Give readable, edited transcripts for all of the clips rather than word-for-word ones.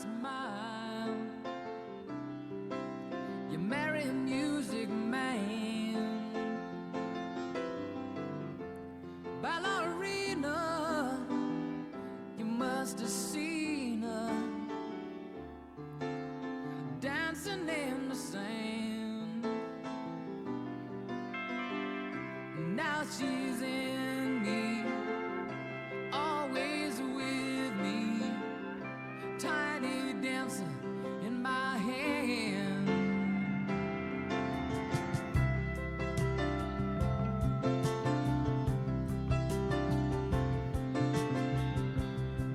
smile. You marry a music man. Ballerina, you must have seen her dancing in the sand. Now she's in me, always with me, tiny dancer in my hand.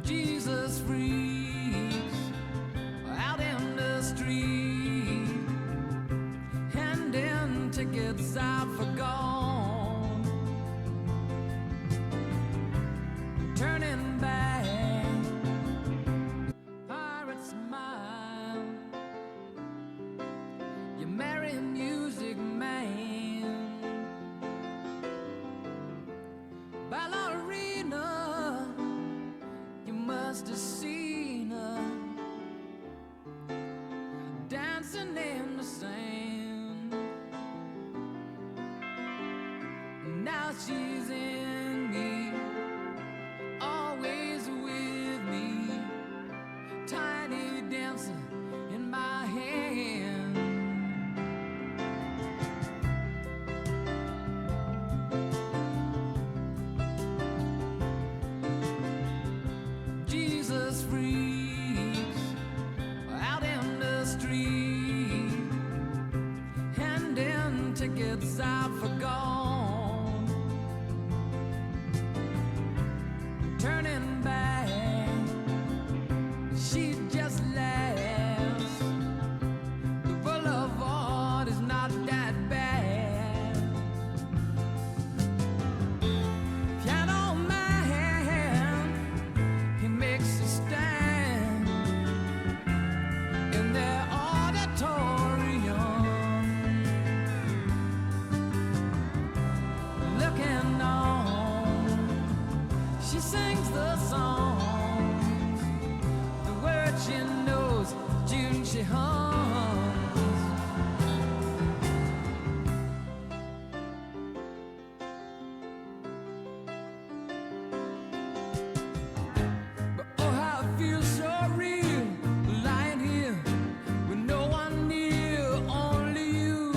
Jesus freaks out in the street, handing tickets out for gone, turning back. Pirate smile. You marry a music man. Ballerina, you must have seen her dancing in the sand. Now she's in me, always with me, tiny dancer in my hand. Jesus freaks out in the street, handing tickets out for gone, turning back. She just laughs. The boulevard is not that bad. Piano man, he makes a stand in their auditorium, looking on. She sings the songs, the words she knows, June she hums. But oh, how it feels so real, lying here with no one near, only you,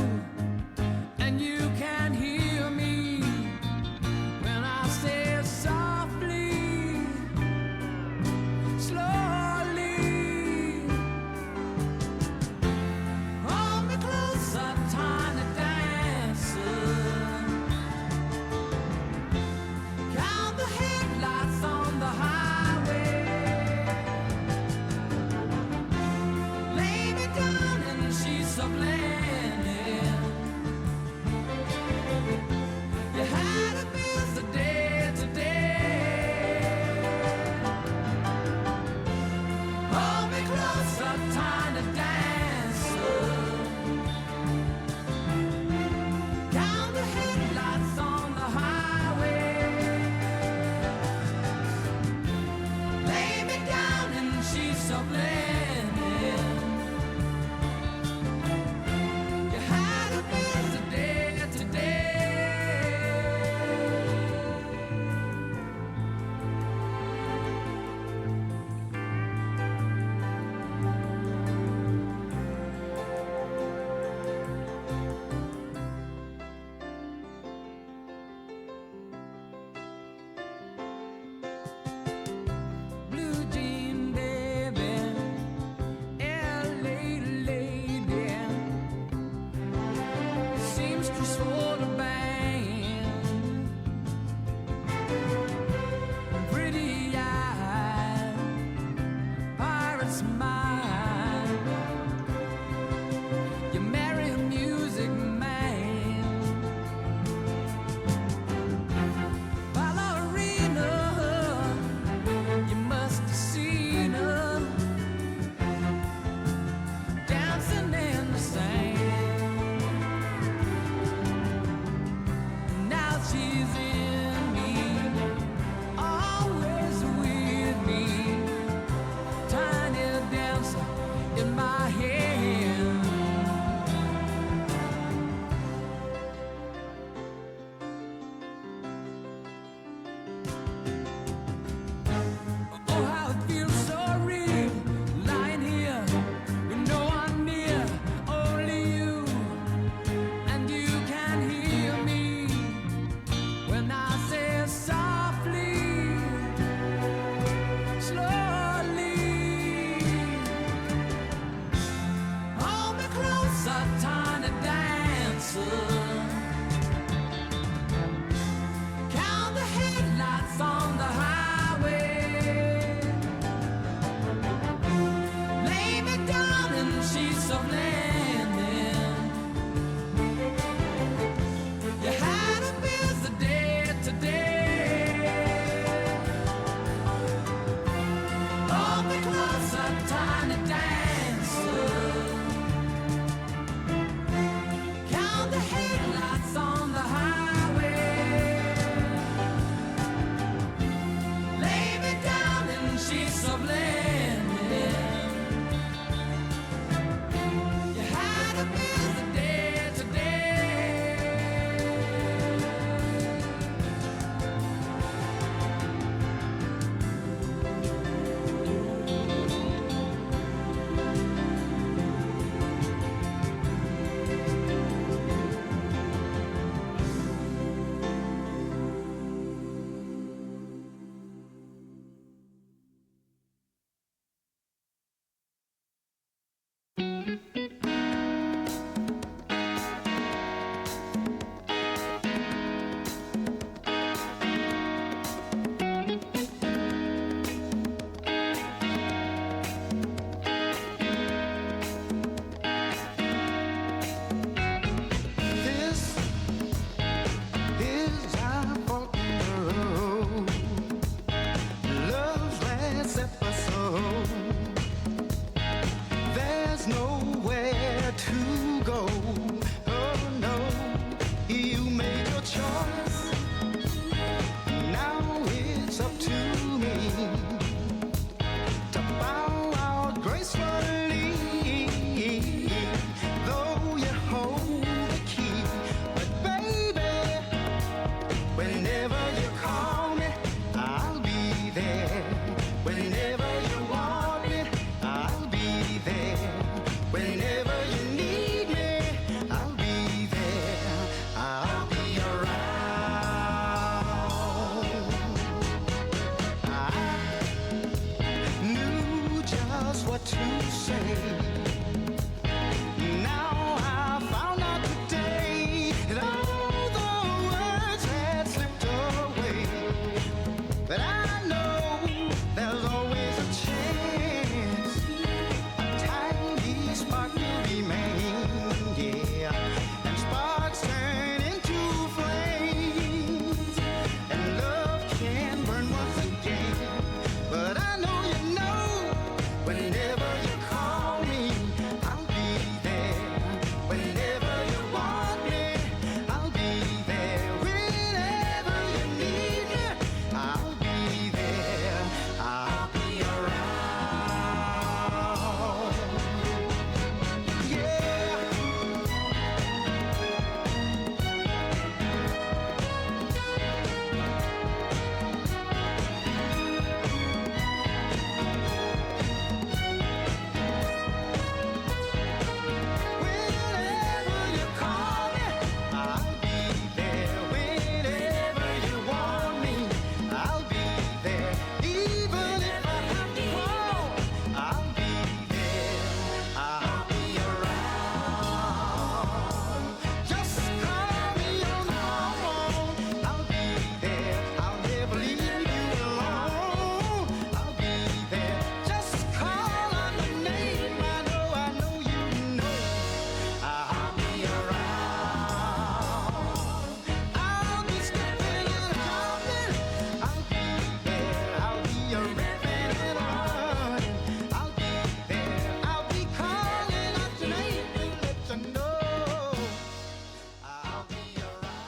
and you can hear me when I say it softly, slowly. Hold me closer, tiny dancer. Count the headlights on the highway. Lay me down in the sheets of linen. You had a busy day today. Hold me closer, tiny dancer. Count the headlights on the highway. Lay me down in the sheets of linen. You had a busy day today. Blue jean baby, LA lady, seamstress for the band, pretty eyed, pirate smile. You marry a music man. Ballerina, you must have seen her dancing in the sand. Now she's in me, always with me, tiny dancer. what to say. Now I found out today that all the words had slipped away. But I know there's always a chance, a tiny spark will remain, yeah. And sparks turn into flames, and love can burn once again. But I know you know, whenever you call me, I'll be there. Whenever you want me, I'll be there. Whenever you need me, I'll be there. I'll be around. Yeah. Whenever you call me, I'll be there. Whenever you want me, I'll be there. Even if I have to crawl, I'll be there. I'll be around. Just call me on the phone. I'll be there. I'll never leave you alone. I'll be there. Just call on the name. I know you know. I'll be around. I'll be stepping and hopping. I'll be there. I'll be a ripping and running. I'll be there. I'll be calling out your name to let you know. I'll be around.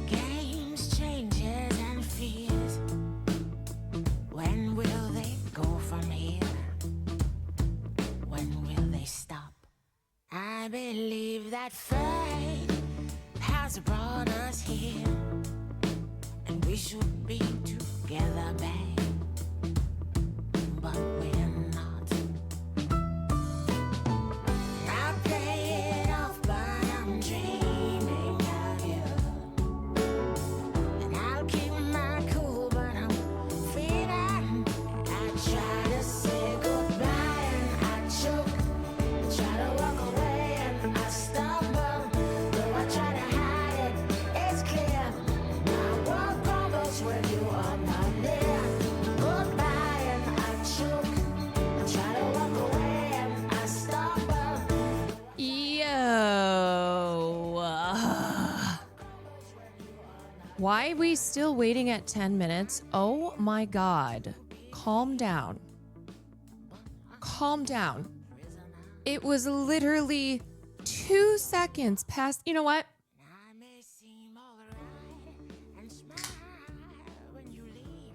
Games, changes, and fears. When will they go from here? When will they stop? I believe that fate has brought us here, and we should be together, babe. But we're not. I play it off, but I'm dreaming of you. And I'll keep my cool, but I'm feeling. I try to say goodbye and I choke. I try to walk away and I stumble. Though I try to hide it, it's clear. My world crumbles when you are not near. Goodbye and I choke. I try to walk away and I stumble. Yo. Why are we still waiting at 10 minutes? Oh my God. Calm down. Calm down. It was literally 2 seconds past. You know what? I may seem alright and smile when you leave,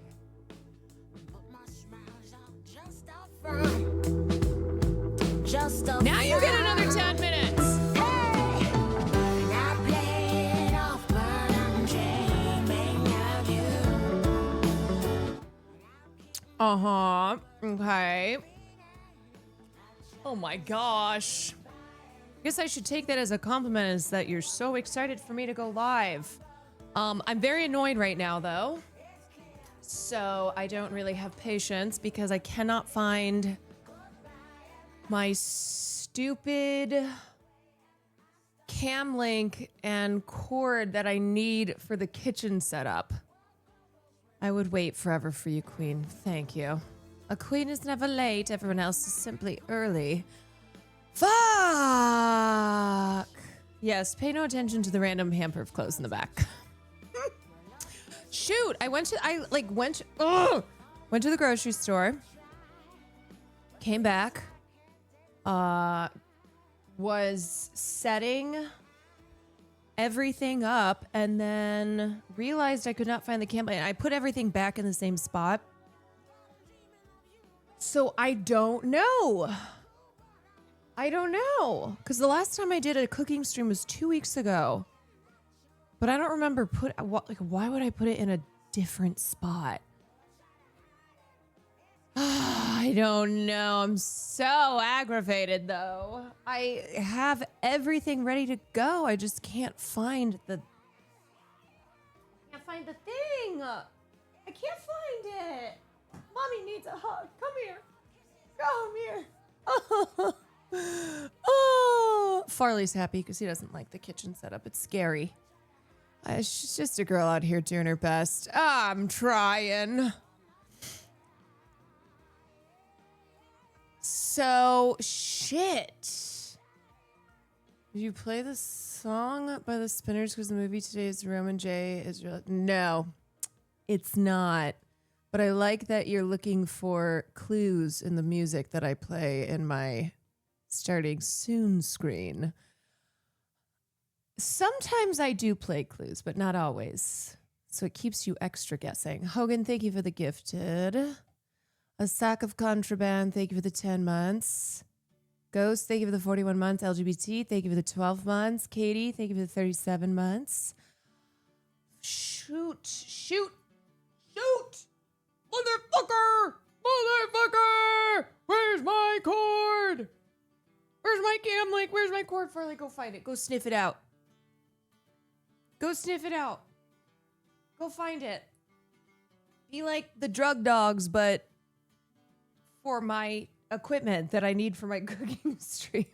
but my smile's all just up front. Just up Now you get another 10 minutes. Hey, and I play it off, but I'm dreaming of you. Okay. Oh my gosh. Guess I should take that as a compliment, is that you're so excited for me to go live. I'm very annoyed right now though. So I don't really have patience because I cannot find my stupid cam link and cord that I need for the kitchen setup. I would wait forever for you, Queen. Thank you. A queen is never late. Everyone else is simply early. Fuck! Yes, pay no attention to the random hamper of clothes in the back. Shoot, went to the grocery store. Came back. Was setting everything up and then realized I could not find the camera. And I put everything back in the same spot. So I don't know. Because the last time I did a cooking stream was 2 weeks ago. But I don't remember why would I put it in a different spot? I don't know. I'm so aggravated though. I have everything ready to go. I just can't find the thing. I can't find it. Mommy needs a hug. Come here. Come here. Oh, Farley's happy because he doesn't like the kitchen setup. It's scary. She's just a girl out here doing her best. I'm trying. So, shit. Did you play the song by the Spinners because the movie today is Roman J. Israel? No, it's not. But I like that you're looking for clues in the music that I play in my starting soon screen. Sometimes I do play clues, but not always. So it keeps you extra guessing. Hogan, thank you for the gifted. A sack of contraband, thank you for the 10 months. Ghost, thank you for the 41 months. LGBT, thank you for the 12 months. Katie, thank you for the 37 months. Shoot. Motherfucker! Where's my cord? Where's my cam link? Where's my cord? Farley, go find it. Go sniff it out. Go find it. Be like the drug dogs, but for my equipment that I need for my cooking stream.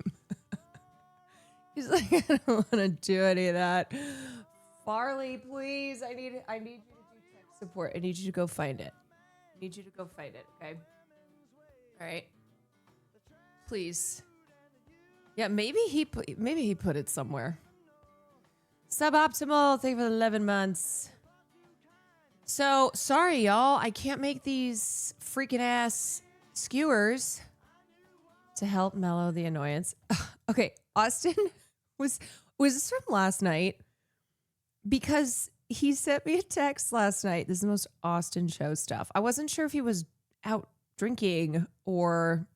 He's like, I don't want to do any of that. Farley, please. I need you to do tech support. I need you to go find it. Okay? All right. Please. Yeah, maybe he put it somewhere. Suboptimal, thank you for the 11 months. So, sorry, y'all. I can't make these freaking ass skewers to help mellow the annoyance. Okay, Austin, was this from last night? Because he sent me a text last night. This is the most Austin show stuff. I wasn't sure if he was out drinking or...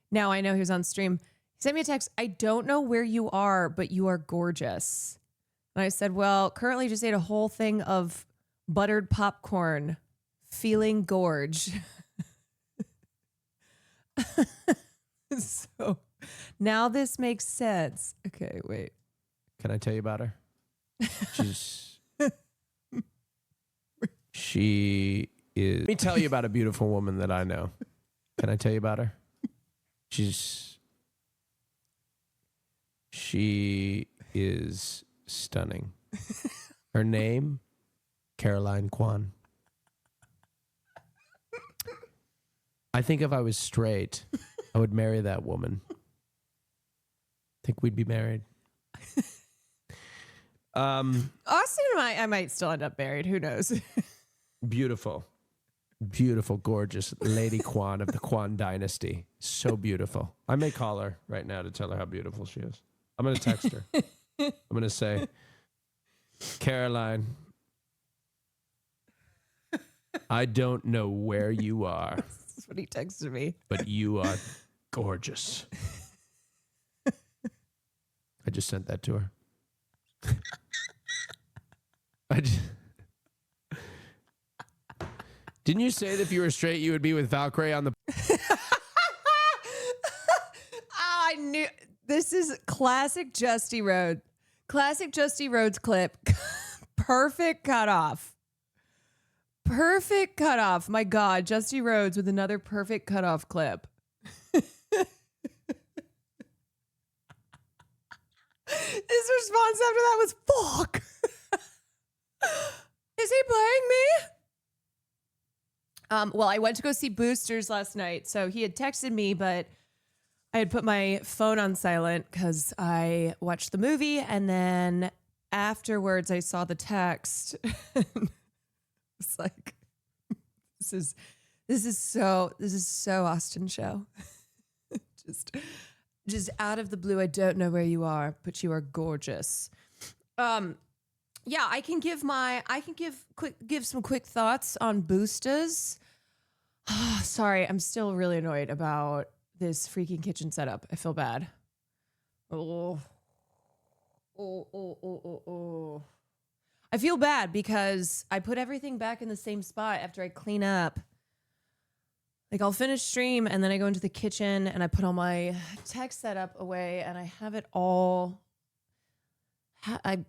Now I know he was on stream. He sent me a text. I don't know where you are, but you are gorgeous. And I said, well, currently just ate a whole thing of buttered popcorn, feeling gorge. So now this makes sense. Okay, wait. Can I tell you about her? She is. Let me tell you about a beautiful woman that I know. Can I tell you about her? She is stunning. Her name, Caroline Kwan. I think if I was straight, I would marry that woman. Think we'd be married. Austin and I might still end up married. Who knows? Beautiful, gorgeous Lady Kwan of the Kwan dynasty. So beautiful. I may call her right now to tell her how beautiful she is. I'm going to text her. I'm going to say, Caroline, I don't know where you are. That's what he texted me. But you are gorgeous. I just sent that to her. Didn't you say that if you were straight, you would be with Valkyrie on the... I knew... This is classic Justy Rhodes. Classic Justy Rhodes clip. Perfect cutoff. My God, Justy Rhodes with another perfect cutoff clip. His response after that was, fuck. Is he playing me? Well, I went to go see Boosters last night. So he had texted me, but I had put my phone on silent because I watched the movie. And then afterwards I saw the text. It's like, this is so Austin show. Just out of the blue. I don't know where you are, but you are gorgeous. Yeah, I can give some quick thoughts on Boosters. Sorry, I'm still really annoyed about this freaking kitchen setup. I feel bad. Oh. I feel bad because I put everything back in the same spot after I clean up. Like I'll finish stream and then I go into the kitchen and I put all my tech setup away and I have it all I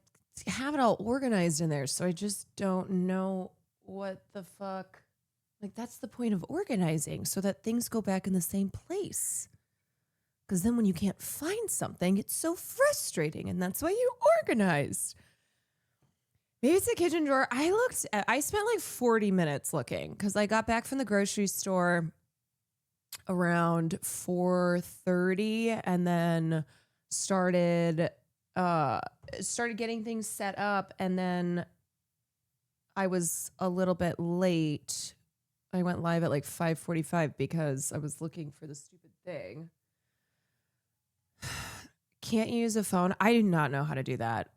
have it all organized in there. So I just don't know what the fuck. Like that's the point of organizing, so that things go back in the same place. Because then when you can't find something, it's so frustrating, and that's why you organize. Maybe it's a kitchen drawer. I spent like 40 minutes looking because I got back from the grocery store around 4:30 and then started getting things set up, and then I was a little bit late. I went live at like 5:45 because I was looking for the stupid thing. Can't use a phone. I do not know how to do that.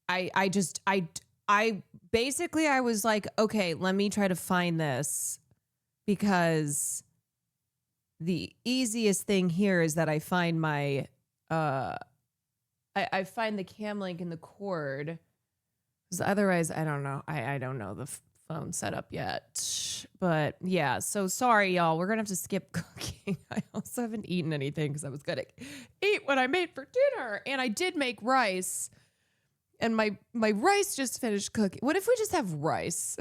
I basically I was like, okay, let me try to find this, because the easiest thing here is that I find my I find the cam link in the cord, because otherwise I don't know. I don't know the phone setup yet. But yeah, so sorry y'all, we're gonna have to skip cooking. I also haven't eaten anything because I was gonna eat what I made for dinner, and I did make rice. And my rice just finished cooking. What if we just have rice?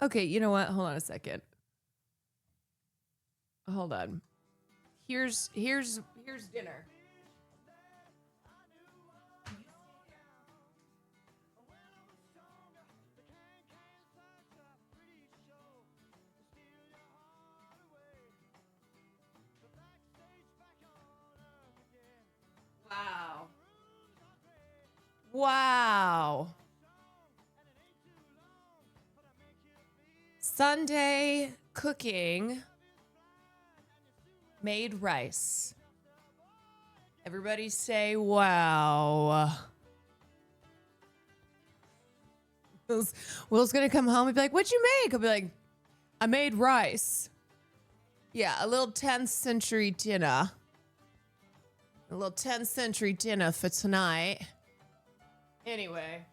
Okay, you know what? Hold on a second. Hold on. Here's dinner. Wow. Wow. Sunday cooking, made rice. Everybody say wow. Will's gonna come home and be like, "What'd you make?" I'll be like, "I made rice." Yeah, a little 10th century dinner. A little 10th century dinner for tonight. Anyway.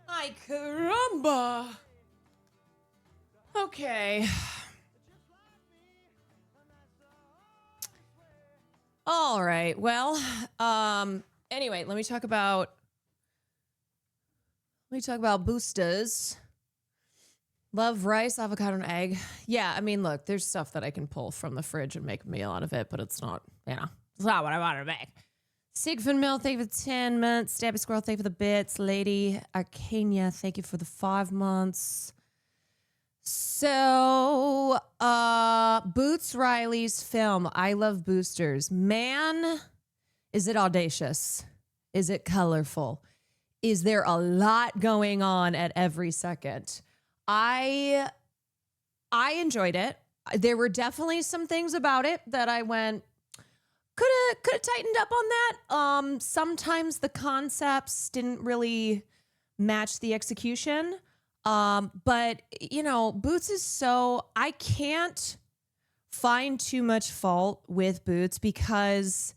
Ay, caramba. Okay. All right. Well, anyway, let me talk about boostas. Love rice, avocado, and egg. Yeah, I mean, look, there's stuff that I can pull from the fridge and make a meal out of it, but it's not, it's not what I want to make. Sigfrid Mill, thank you for the 10 months. Stabby Squirrel, thank you for the bits. Lady Arcania, thank you for the 5 months. So, Boots Riley's film, I Love Boosters. Man, is it audacious? Is it colorful? Is there a lot going on at every second? I enjoyed it. There were definitely some things about it that I went, could have tightened up on that. Sometimes the concepts didn't really match the execution. But Boots is so, I can't find too much fault with Boots because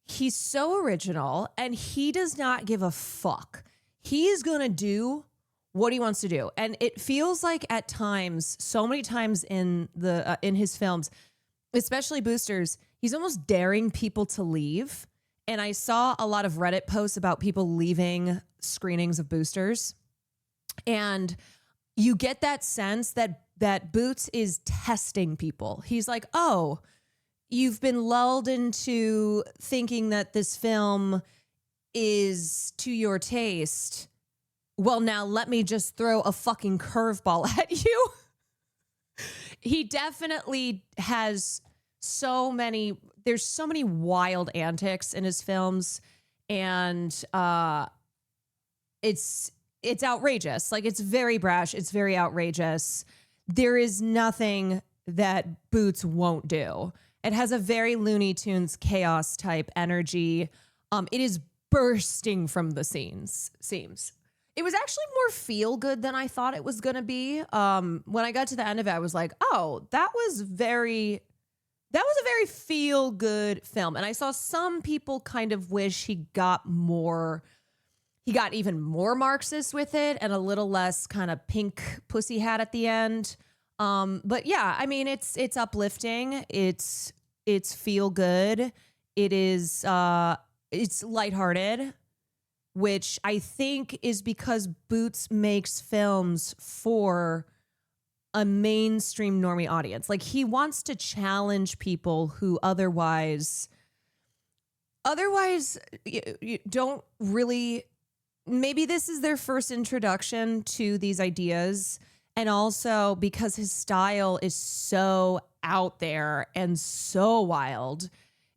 he's so original and he does not give a fuck. He is going to do what he wants to do. And it feels like at times, so many times in his films, especially Boosters, he's almost daring people to leave. And I saw a lot of Reddit posts about people leaving screenings of Boosters. And you get that sense that Boots is testing people. He's like, oh, you've been lulled into thinking that this film is to your taste. Well, now let me just throw a fucking curveball at you. He definitely has there's so many wild antics in his films, and it's outrageous. Like, it's very brash. It's very outrageous. There is nothing that Boots won't do. It has a very Looney Tunes chaos type energy. It is bursting from the seams. It was actually more feel good than I thought it was going to be. When I got to the end of it, I was like, oh, that was a very feel good film. And I saw some people kind of wish he got even more Marxist with it and a little less kind of pink pussy hat at the end. But yeah, I mean, it's uplifting. It's feel good. It is, it's lighthearted, which I think is because Boots makes films for a mainstream normie audience. Like, he wants to challenge people who otherwise you don't really, maybe this is their first introduction to these ideas. And also because his style is so out there and so wild,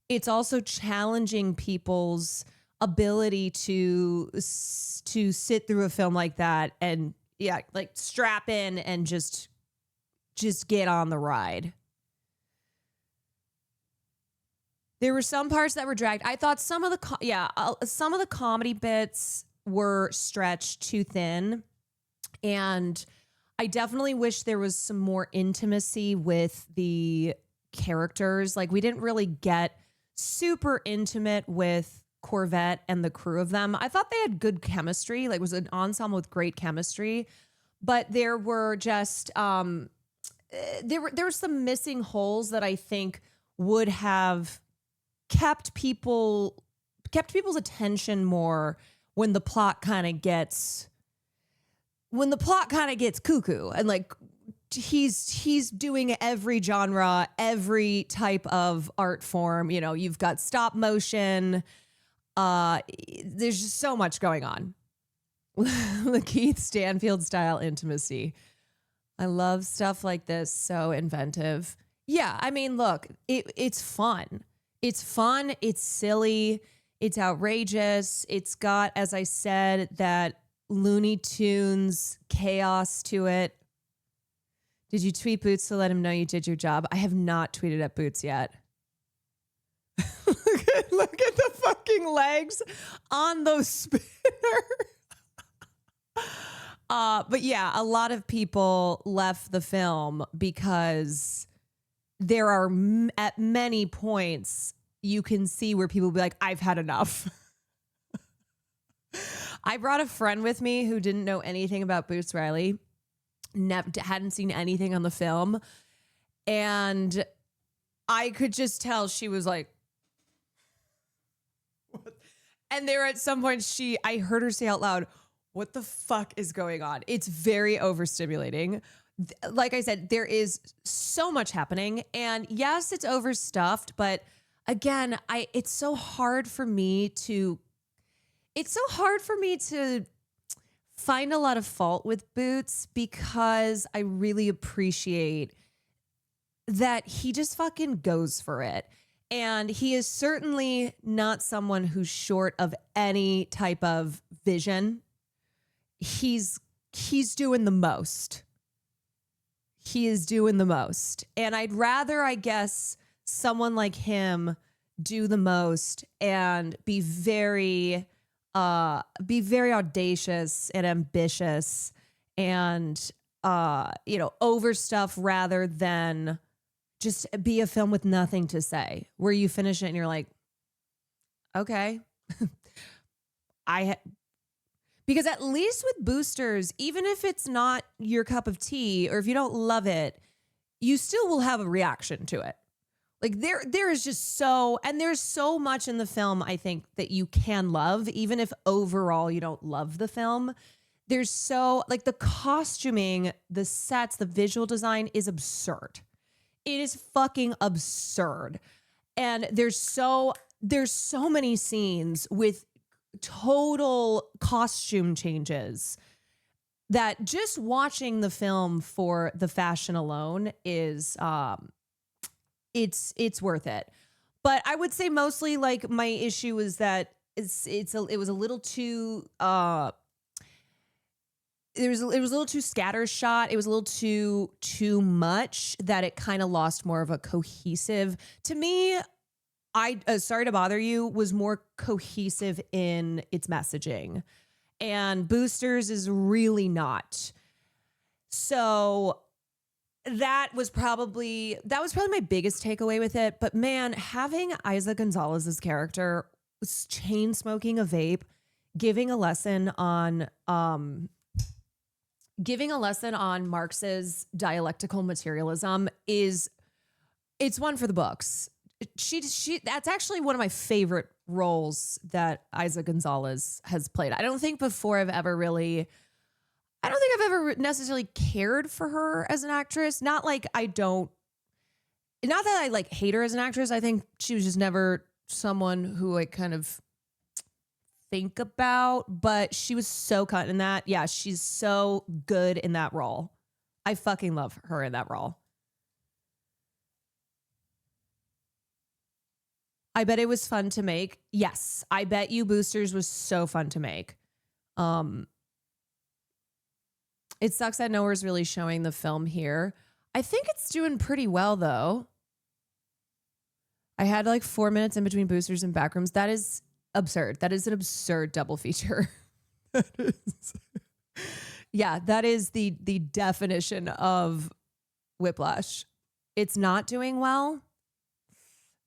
it's also challenging people's ability to sit through a film like that and like strap in and just get on the ride. There were some parts that were dragged. I thought some of the comedy bits were stretched too thin, and I definitely wish there was some more intimacy with the characters. Like, we didn't really get super intimate with Corvette and the crew of them. I thought they had good chemistry. Like, it was an ensemble with great chemistry, but there were just there were some missing holes that I think would have kept people's attention more when the plot kind of gets cuckoo, and like he's doing every genre, every type of art form. You know, you've got stop motion. There's just so much going on. The Keith Stanfield style intimacy. I love stuff like this. So inventive. Yeah, I mean, look, it's fun. It's fun. It's silly. It's outrageous. It's got, as I said, that Looney Tunes chaos to it. Did you tweet Boots to let him know you did your job? I have not tweeted at Boots yet. Look at the fucking legs on those spinner. But yeah, a lot of people left the film because there are at many points you can see where people be like, I've had enough. I brought a friend with me who didn't know anything about Boots Riley, hadn't seen anything on the film, and I could just tell she was like, what? And there at some point I heard her say out loud, what the fuck is going on? It's very overstimulating. Like I said, there is so much happening, and yes, it's overstuffed, but again, it's so hard for me to find a lot of fault with Boots because I really appreciate that he just fucking goes for it. And he is certainly not someone who's short of any type of vision. He's doing the most. He is doing the most. And I'd rather, I guess, someone like him do the most and be very audacious and ambitious and overstuff rather than just be a film with nothing to say, where you finish it and you're like, okay. Because at least with Boosters, even if it's not your cup of tea or if you don't love it, you still will have a reaction to it. Like there is just there's so much in the film, I think, that you can love, even if overall you don't love the film. There's the costuming, the sets, the visual design is absurd. It is fucking absurd. And there's so many scenes with total costume changes that just watching the film for the fashion alone is it's worth it. But I would say mostly like my issue is that it was a little too it was a little too scattershot. It was a little too much that it kind of lost more of a cohesive. To me, Sorry to Bother You was more cohesive in its messaging, and Boosters is really not. So that was probably my biggest takeaway with it. But man, having Isa Gonzalez's character chain smoking a vape, giving a lesson on Marx's dialectical materialism it's one for the books. That's actually one of my favorite roles that Isa Gonzalez has played. I don't think I've ever necessarily cared for her as an actress. Not that I like hate her as an actress. I think she was just never someone who I kind of think about, but she was so cut in that. Yeah, she's so good in that role. I fucking love her in that role. I bet it was fun to make. Yes, I bet you Boosters was so fun to make. It sucks that nowhere's really showing the film here. I think it's doing pretty well though. I had like 4 minutes in between Boosters and Backrooms. That is absurd. That is an absurd double feature. Yeah, that is the definition of whiplash. It's not doing well.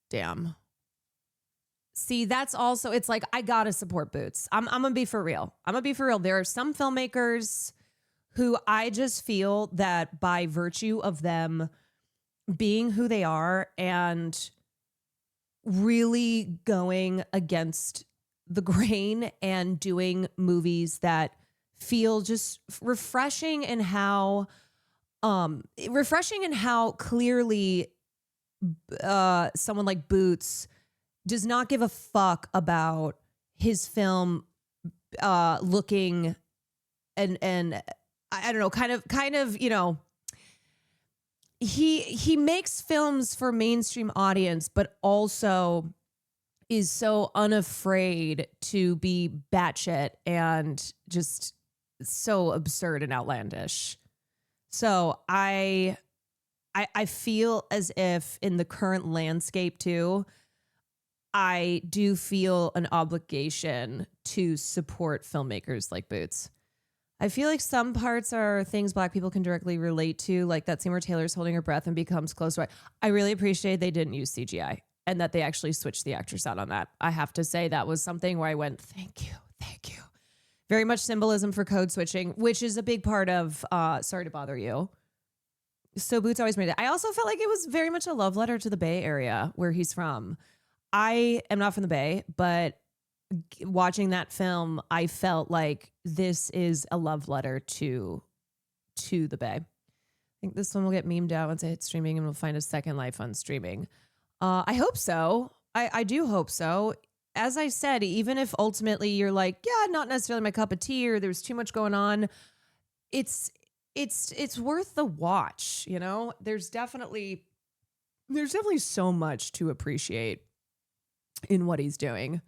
Damn. See, that's also, it's like, I gotta support Boots. I'm gonna be for real. There are some filmmakers who I just feel that by virtue of them being who they are and really going against the grain and doing movies that feel just refreshing in how clearly someone like Boots does not give a fuck about his film looking and I don't know, kind of, you know, he makes films for mainstream audience, but also is so unafraid to be batshit and just so absurd and outlandish. So I feel as if in the current landscape too, I do feel an obligation to support filmmakers like Boots. I feel like some parts are things Black people can directly relate to, like that scene where Taylor's holding her breath and becomes close to it. I really appreciate they didn't use CGI and that they actually switched the actors out on that. I have to say that was something where I went, thank you. Very much symbolism for code switching, which is a big part of Sorry to Bother You. So Boots always made it. I also felt like it was very much a love letter to the Bay Area where he's from. I am not from the Bay, but watching that film, I felt like this is a love letter to the Bay. I think this one will get memed out once it hits streaming and we'll find a second life on streaming. I hope so. I do hope so. As I said, even if ultimately you're like, yeah, not necessarily my cup of tea or there's too much going on, it's worth the watch, you know? There's definitely so much to appreciate in what he's doing.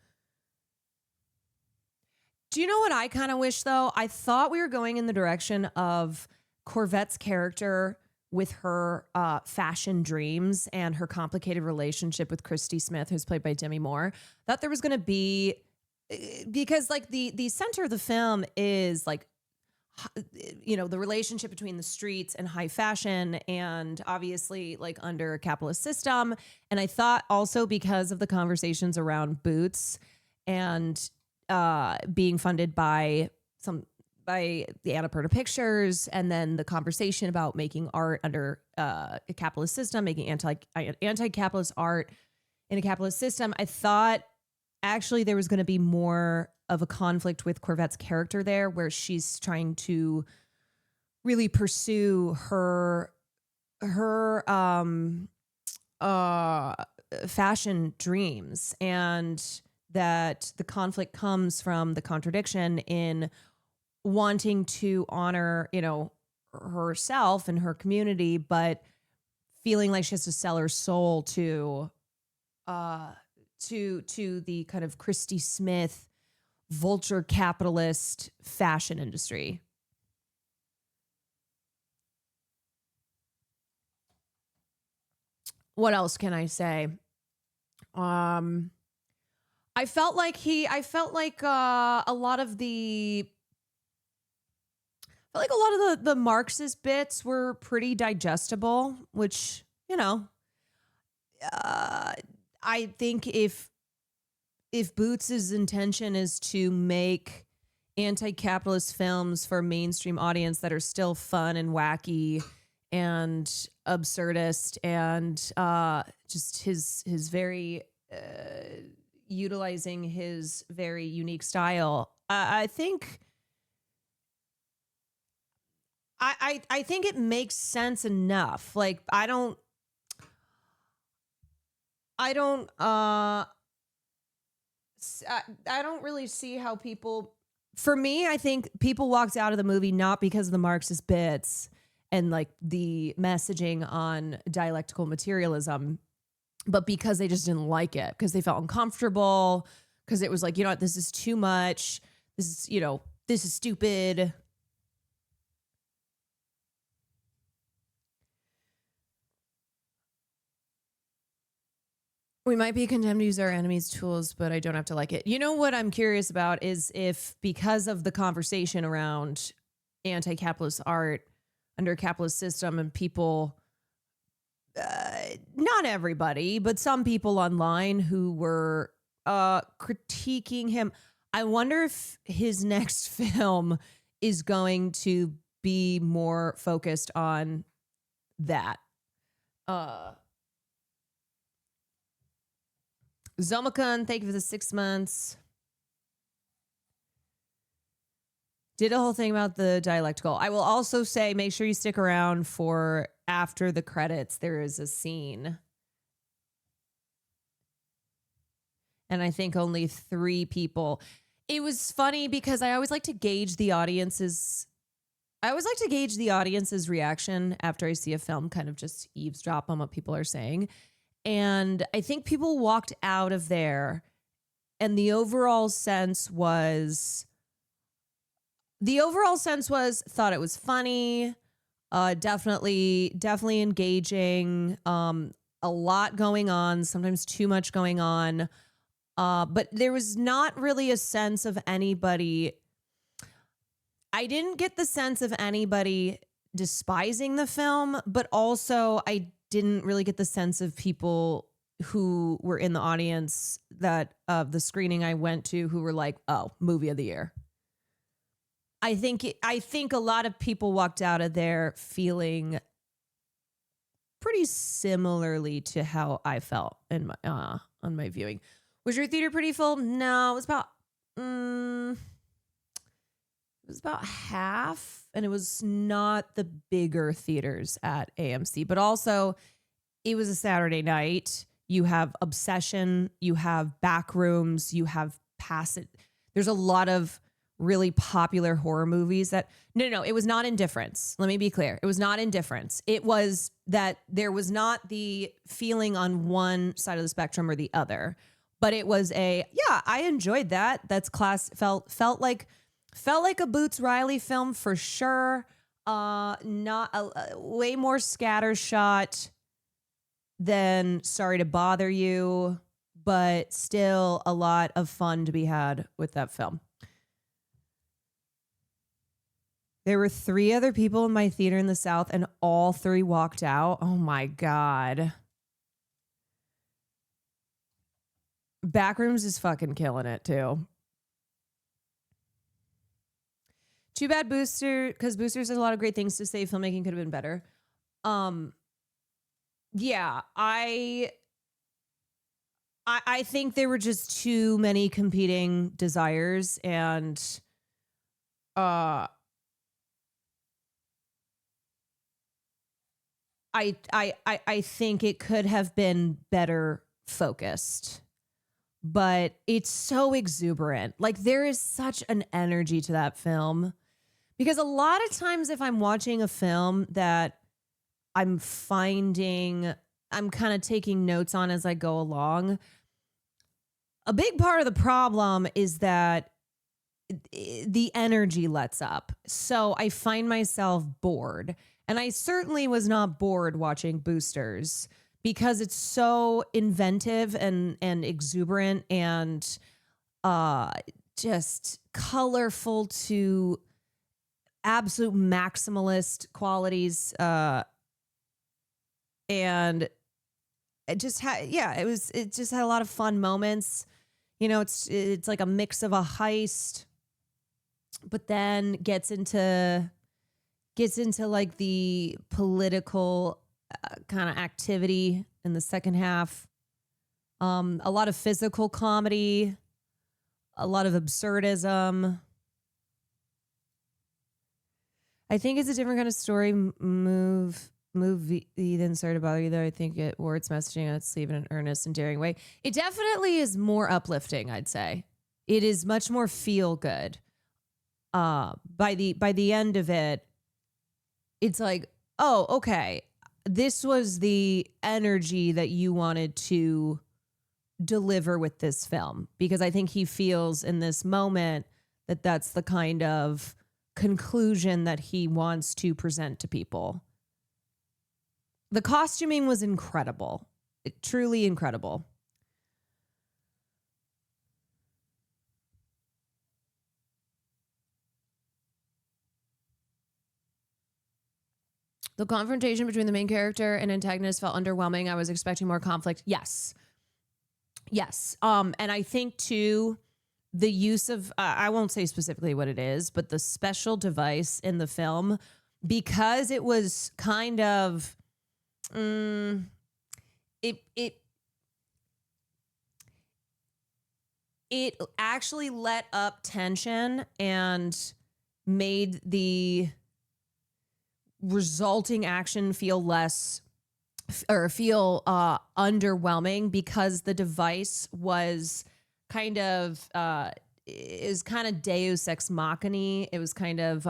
Do you know what I kind of wish though? I thought we were going in the direction of Corvette's character with her fashion dreams and her complicated relationship with Christy Smith, who's played by Demi Moore. Thought there was going to be, because like the center of the film is like, you know, the relationship between the streets and high fashion and obviously like under a capitalist system. And I thought also because of the conversations around Boots and being funded by the Annapurna Pictures, and then the conversation about making art under a capitalist system, making anti-capitalist art in a capitalist system. I thought actually there was going to be more of a conflict with Corvette's character there, where she's trying to really pursue her fashion dreams, and that the conflict comes from the contradiction in wanting to honor, you know, herself and her community, but feeling like she has to sell her soul to the kind of Christy Smith vulture capitalist fashion industry. What else can I say? I felt like a lot of the Marxist bits were pretty digestible, which, I think if Boots's intention is to make anti-capitalist films for a mainstream audience that are still fun and wacky and absurdist and just his very utilizing his very unique style, I think it makes sense enough. Like I don't really see how people, for me, I think people walked out of the movie not because of the Marxist bits and like the messaging on dialectical materialism, but because they just didn't like it, because they felt uncomfortable, because it was like, this is too much. This is stupid. We might be condemned to use our enemies' tools, but I don't have to like it. You know what I'm curious about is if, because of the conversation around anti-capitalist art under a capitalist system and people, not everybody, but some people online who were critiquing him, I wonder if his next film is going to be more focused on that. Zomakun, thank you for the 6 months. Did a whole thing about the dialectical. I will also say, make sure you stick around for after the credits. There is a scene. And I think only 3 people. It was funny because I always like to gauge the audience's reaction after I see a film, kind of just eavesdrop on what people are saying. And I think people walked out of there and the overall sense was thought it was funny, definitely engaging, a lot going on, sometimes too much going on. But there was not really a sense of anybody. I didn't get the sense of anybody despising the film, but also I didn't really get the sense of people who were in the audience that the screening I went to who were like, oh, movie of the year. I think a lot of people walked out of there feeling pretty similarly to how I felt in my on my viewing. Was your theater pretty full? No, it was about half, and it was not the bigger theaters at AMC, but also it was a Saturday night. You have Obsession, you have Backrooms, you have Pass-It. There's a lot of really popular horror movies that, no, it was not Indifference. Let me be clear. It was not Indifference. It was that there was not the feeling on one side of the spectrum or the other, but it was I enjoyed that. That's felt like a Boots Riley film for sure. Not way more scattershot than Sorry to Bother You, but still a lot of fun to be had with that film. There were 3 other people in my theater in the South, and all 3 walked out. Oh my God. Backrooms is fucking killing it too. Too bad because Boosters has a lot of great things to say. Filmmaking could have been better. Yeah, I think there were just too many competing desires, and I think it could have been better focused. But it's so exuberant. Like, there is such an energy to that film. Because a lot of times if I'm watching a film that I'm kind of taking notes on as I go along, a big part of the problem is that the energy lets up. So I find myself bored. And I certainly was not bored watching Boosters, because it's so inventive and exuberant and just colorful to absolute maximalist qualities. And it just had, it just had a lot of fun moments. You know, it's like a mix of a heist, but then gets into like the political kind of activity in the second half. A lot of physical comedy, a lot of absurdism. I think it's a different kind of story movie than Sorry to Bother You, though. I think it wore its messaging on its sleeve in an earnest and daring way. It definitely is more uplifting, I'd say. It is much more feel good. By the end of it, it's like, oh, okay, this was the energy that you wanted to deliver with this film, because I think he feels in this moment that that's the kind of conclusion that he wants to present to people. The costuming was incredible. Truly incredible. The confrontation between the main character and antagonist felt underwhelming. I was expecting more conflict. Yes. And I think too, the use of, I won't say specifically what it is, but the special device in the film, because it was kind of, it actually let up tension and made the resulting action feel underwhelming, because the device was kind of is kind of Deus ex machina. It was kind of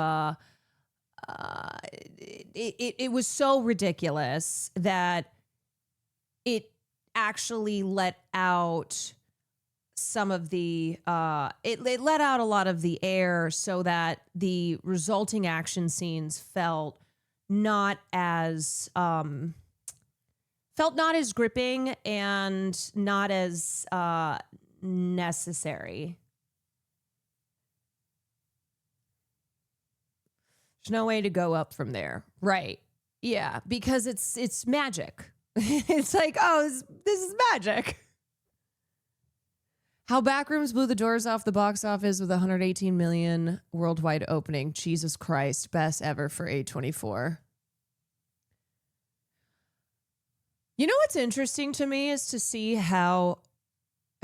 it was so ridiculous that it actually let out some of the it let out a lot of the air, so that the resulting action scenes felt not as gripping and not as necessary. There's no way to go up from there. Right. Yeah, because it's magic. It's like, oh, this is magic. How Backrooms blew the doors off the box office with 118 million worldwide opening. Jesus Christ, best ever for A24. You know what's interesting to me is to see how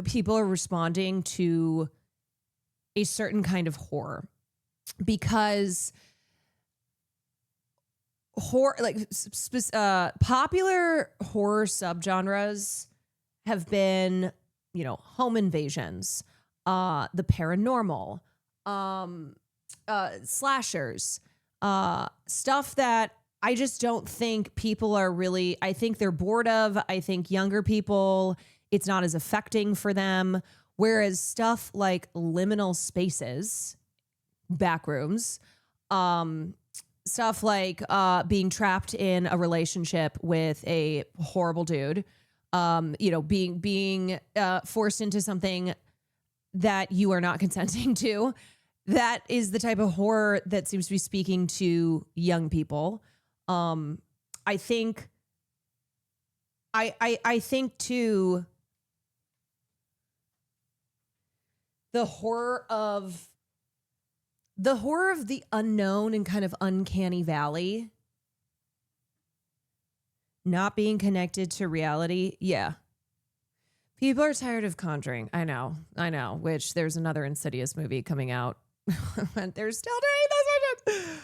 people are responding to a certain kind of horror, because horror, like popular horror subgenres have been, you know, home invasions, the paranormal, slashers, stuff that I just don't think people are really, I think they're bored of. I think younger people, it's not as affecting for them. Whereas stuff like liminal spaces, backrooms, stuff like being trapped in a relationship with a horrible dude, you know, being forced into something that you are not consenting to. That is the type of horror that seems to be speaking to young people. I think too, the horror of the unknown and kind of uncanny valley, not being connected to reality. Yeah. People are tired of Conjuring. I know. Which there's another Insidious movie coming out. They're still doing this.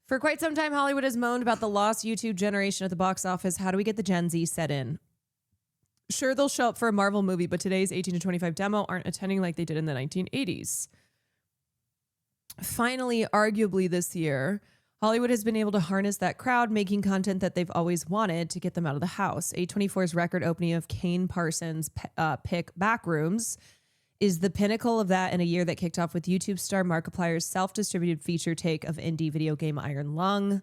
For quite some time, Hollywood has moaned about the lost YouTube generation at the box office. How do we get the Gen Z set in? Sure, they'll show up for a Marvel movie, but today's 18 to 25 demo aren't attending like they did in the 1980s. Finally, arguably this year, Hollywood has been able to harness that crowd, making content that they've always wanted to get them out of the house. A24's record opening of Kane Parsons' pick Backrooms is the pinnacle of that in a year that kicked off with YouTube star Markiplier's self-distributed feature take of indie video game Iron Lung.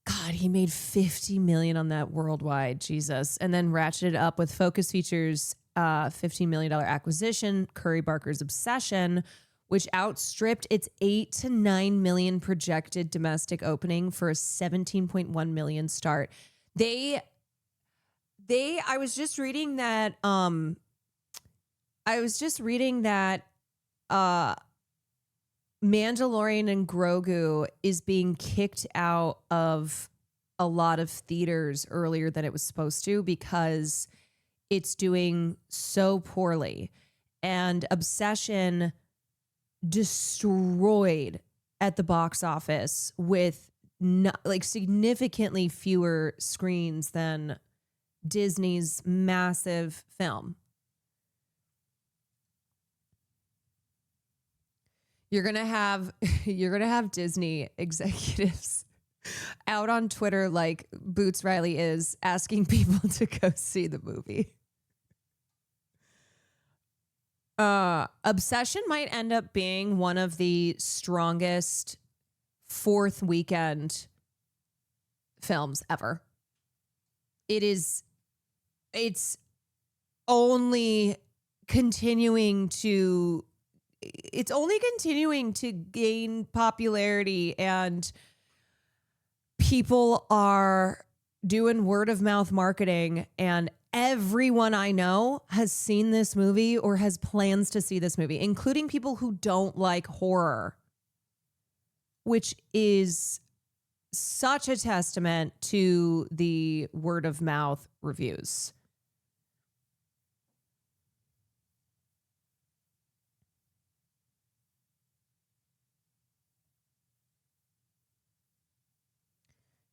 God, God, he made 50 million on that worldwide. Jesus. And then ratcheted up with Focus Features' $15 million acquisition, Curry Barker's Obsession, which outstripped its 8 to 9 million projected domestic opening for a 17.1 million start. I was just reading that Mandalorian and Grogu is being kicked out of a lot of theaters earlier than it was supposed to because it's doing so poorly. And Obsession destroyed at the box office with significantly fewer screens than Disney's massive film. You're gonna have Disney executives out on Twitter like Boots Riley is, asking people to go see the movie. Obsession might end up being one of the strongest fourth weekend films ever. It's only continuing to gain popularity, and people are doing word of mouth marketing, and everyone I know has seen this movie or has plans to see this movie, including people who don't like horror, which is such a testament to the word of mouth reviews.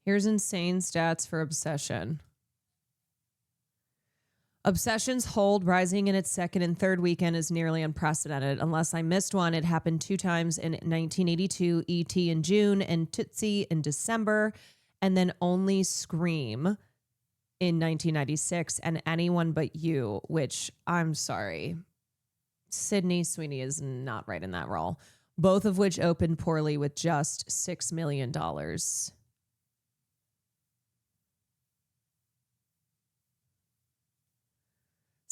Here's insane stats for Obsession. Obsession's hold rising in its second and third weekend is nearly unprecedented. Unless I missed one, it happened 2 times in 1982, E.T. in June and Tootsie in December, and then only Scream in 1996 and Anyone But You, which I'm sorry, Sydney Sweeney is not right in that role, both of which opened poorly with just $6 million.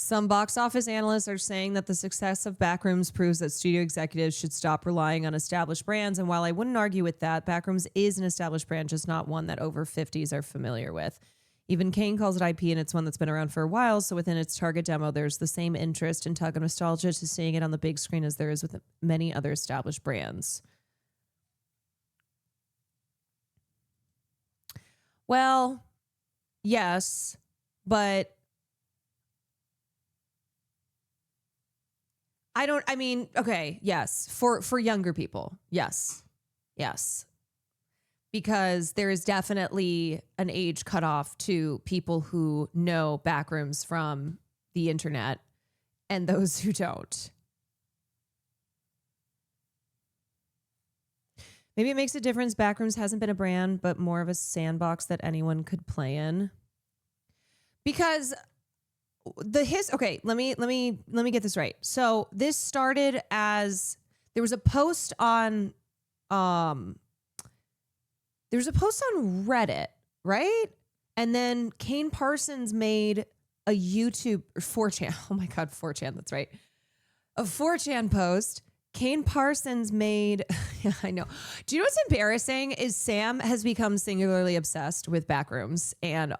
Some box office analysts are saying that the success of Backrooms proves that studio executives should stop relying on established brands. And while I wouldn't argue with that, Backrooms is an established brand, just not one that over 50s are familiar with. Even Kane calls it IP, and it's one that's been around for a while. So within its target demo, there's the same interest and tug of nostalgia to seeing it on the big screen as there is with many other established brands. Well, yes, but okay, yes, for younger people, yes. Because there is definitely an age cutoff to people who know Backrooms from the internet and those who don't. Maybe it makes a difference. Backrooms hasn't been a brand, but more of a sandbox that anyone could play in. Because okay, let me get this right. So this started as there was a post on Reddit, right? And then Kane Parsons made a YouTube or 4chan. Oh my God, 4chan, that's right. A 4chan post. Kane Parsons made, yeah, I know. Do you know what's embarrassing is Sam has become singularly obsessed with Backrooms, and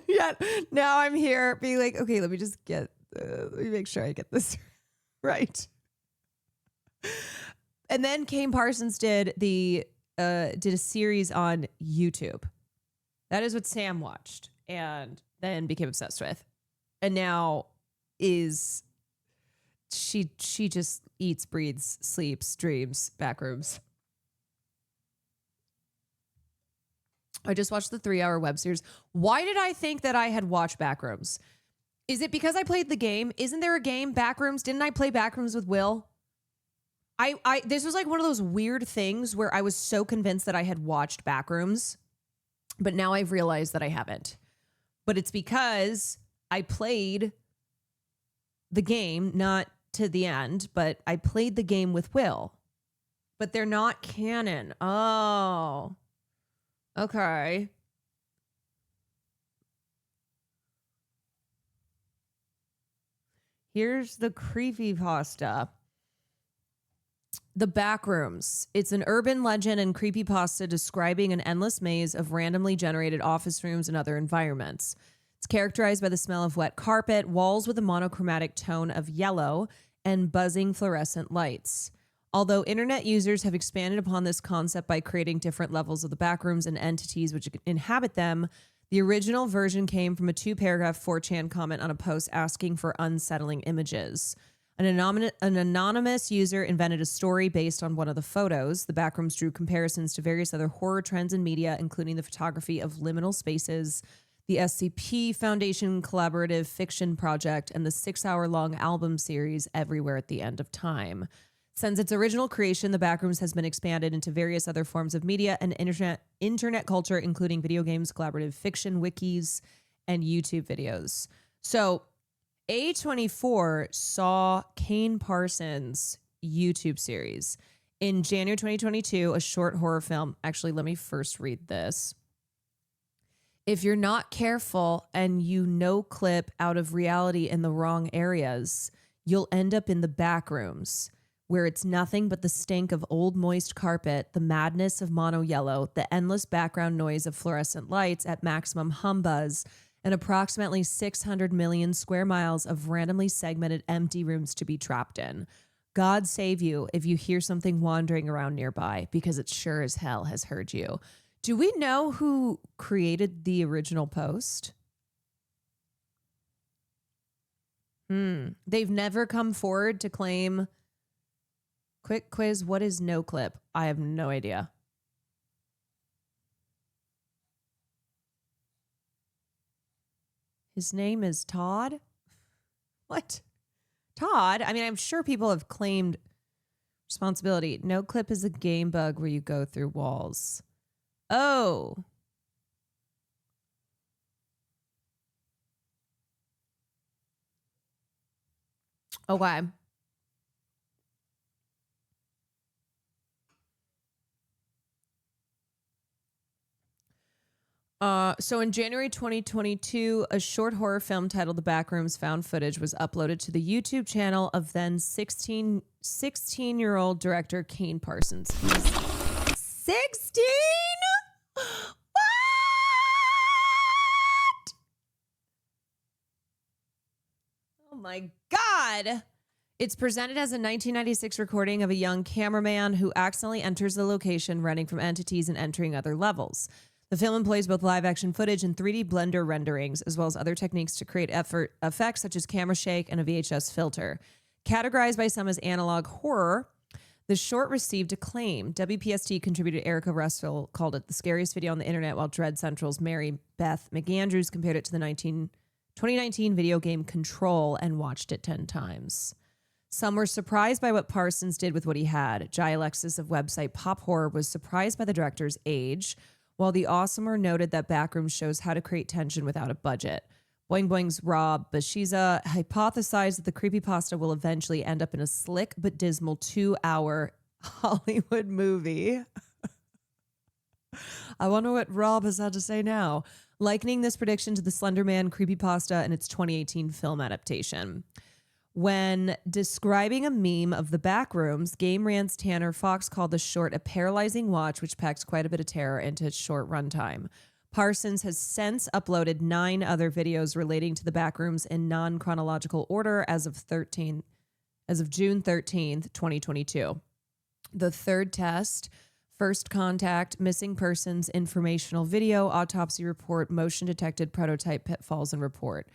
yet now I'm here being like, okay, let me make sure I get this right. And then Kane Parsons did a series on YouTube. That is what Sam watched and then became obsessed with. And now she just eats, breathes, sleeps, dreams, Backrooms. I just watched the 3-hour web series. Why did I think that I had watched Backrooms? Is it because I played the game? Isn't there a game, Backrooms? Didn't I play Backrooms with Will? This was like one of those weird things where I was so convinced that I had watched Backrooms, but now I've realized that I haven't. But it's because I played the game, not to the end, but I played the game with Will. But they're not canon. Oh. Okay. Here's the creepypasta. The Backrooms. It's an urban legend and creepypasta describing an endless maze of randomly generated office rooms and other environments. It's characterized by the smell of wet carpet, walls with a monochromatic tone of yellow, and buzzing fluorescent lights. Although internet users have expanded upon this concept by creating different levels of the backrooms and entities which inhabit them, the original version came from a 2-paragraph 4chan comment on a post asking for unsettling images. An anonymous user invented a story based on one of the photos. The Backrooms drew comparisons to various other horror trends in media, including the photography of liminal spaces, the SCP Foundation Collaborative Fiction Project, and the 6-hour-long album series Everywhere at the End of Time. Since its original creation, the Backrooms has been expanded into various other forms of media and internet culture, including video games, collaborative fiction, wikis, and YouTube videos. So A24 saw Kane Parsons' YouTube series. In January 2022, a short horror film. Actually, let me first read this. If you're not careful and you no clip out of reality in the wrong areas, you'll end up in the back rooms, where it's nothing but the stink of old moist carpet, the madness of mono yellow, the endless background noise of fluorescent lights at maximum humbuzz, and approximately 600 million square miles of randomly segmented empty rooms to be trapped in. God save you if you hear something wandering around nearby, because it sure as hell has heard you. Do we know who created the original post? They've never come forward to claim. Quick quiz, what is no clip? I have no idea. His name is Todd? What? Todd? I mean, I'm sure people have claimed responsibility. No clip is a game bug where you go through walls. Oh. Okay. So in January 2022, a short horror film titled The Backrooms Found Footage was uploaded to the YouTube channel of then 16-year-old director Kane Parsons. 16? What? Oh my God. It's presented as a 1996 recording of a young cameraman who accidentally enters the location running from entities and entering other levels. The film employs both live-action footage and 3D Blender renderings, as well as other techniques to create effects such as camera shake and a VHS filter. Categorized by some as analog horror, the short received acclaim. WPST contributor Erica Russell called it the scariest video on the internet, while Dread Central's Mary Beth McAndrews compared it to the 2019 video game Control and watched it 10 times. Some were surprised by what Parsons did with what he had. Jai Alexis of website Pop Horror was surprised by the director's age, while the Awesomer noted that Backrooms shows how to create tension without a budget. Boing Boing's Rob Bashiza hypothesized that the creepypasta will eventually end up in a slick but dismal 2-hour Hollywood movie. I wonder what Rob has had to say now, likening this prediction to the Slender Man creepypasta and its 2018 film adaptation. When describing a meme of the Backrooms, Game Rant's Tanner Fox called the short a paralyzing watch, which packs quite a bit of terror into its short runtime. Parsons has since uploaded 9 other videos relating to the Backrooms in non-chronological order as of June 13th, 2022. The Third Test, First Contact, Missing Persons, Informational Video, Autopsy Report, Motion Detected, Prototype, Pitfalls, and Report.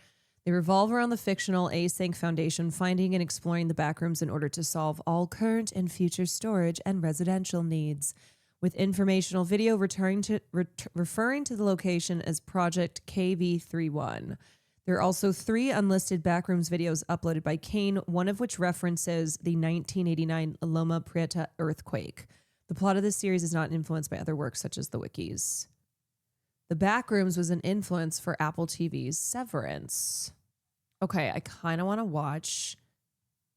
They revolve around the fictional Async Foundation finding and exploring the Backrooms in order to solve all current and future storage and residential needs, with informational video referring to the location as Project KV31. There are also 3 unlisted Backrooms videos uploaded by Kane, one of which references the 1989 Loma Prieta earthquake. The plot of this series is not influenced by other works such as the wikis. The Backrooms was an influence for Apple TV's Severance. Okay, I kind of want to watch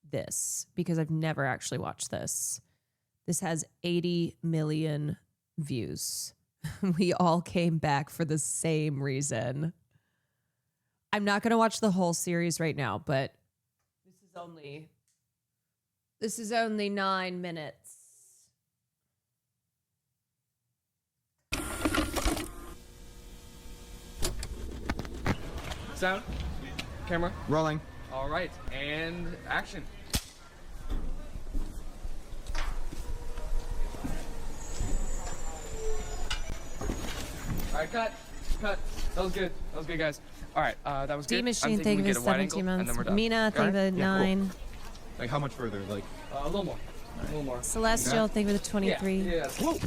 this because I've never actually watched this. This has 80 million views. We all came back for the same reason. I'm not going to watch the whole series right now, but this is only 9 minutes. Sound, camera, Rolling. all right, and action. All right, cut. That was good, guys. All right, that was good. D-Machine, thank you for 17 months. Mina, thank you for 9. Like how much further? Like A little more. Celestial, thank you for the 23. Yeah. Whoa.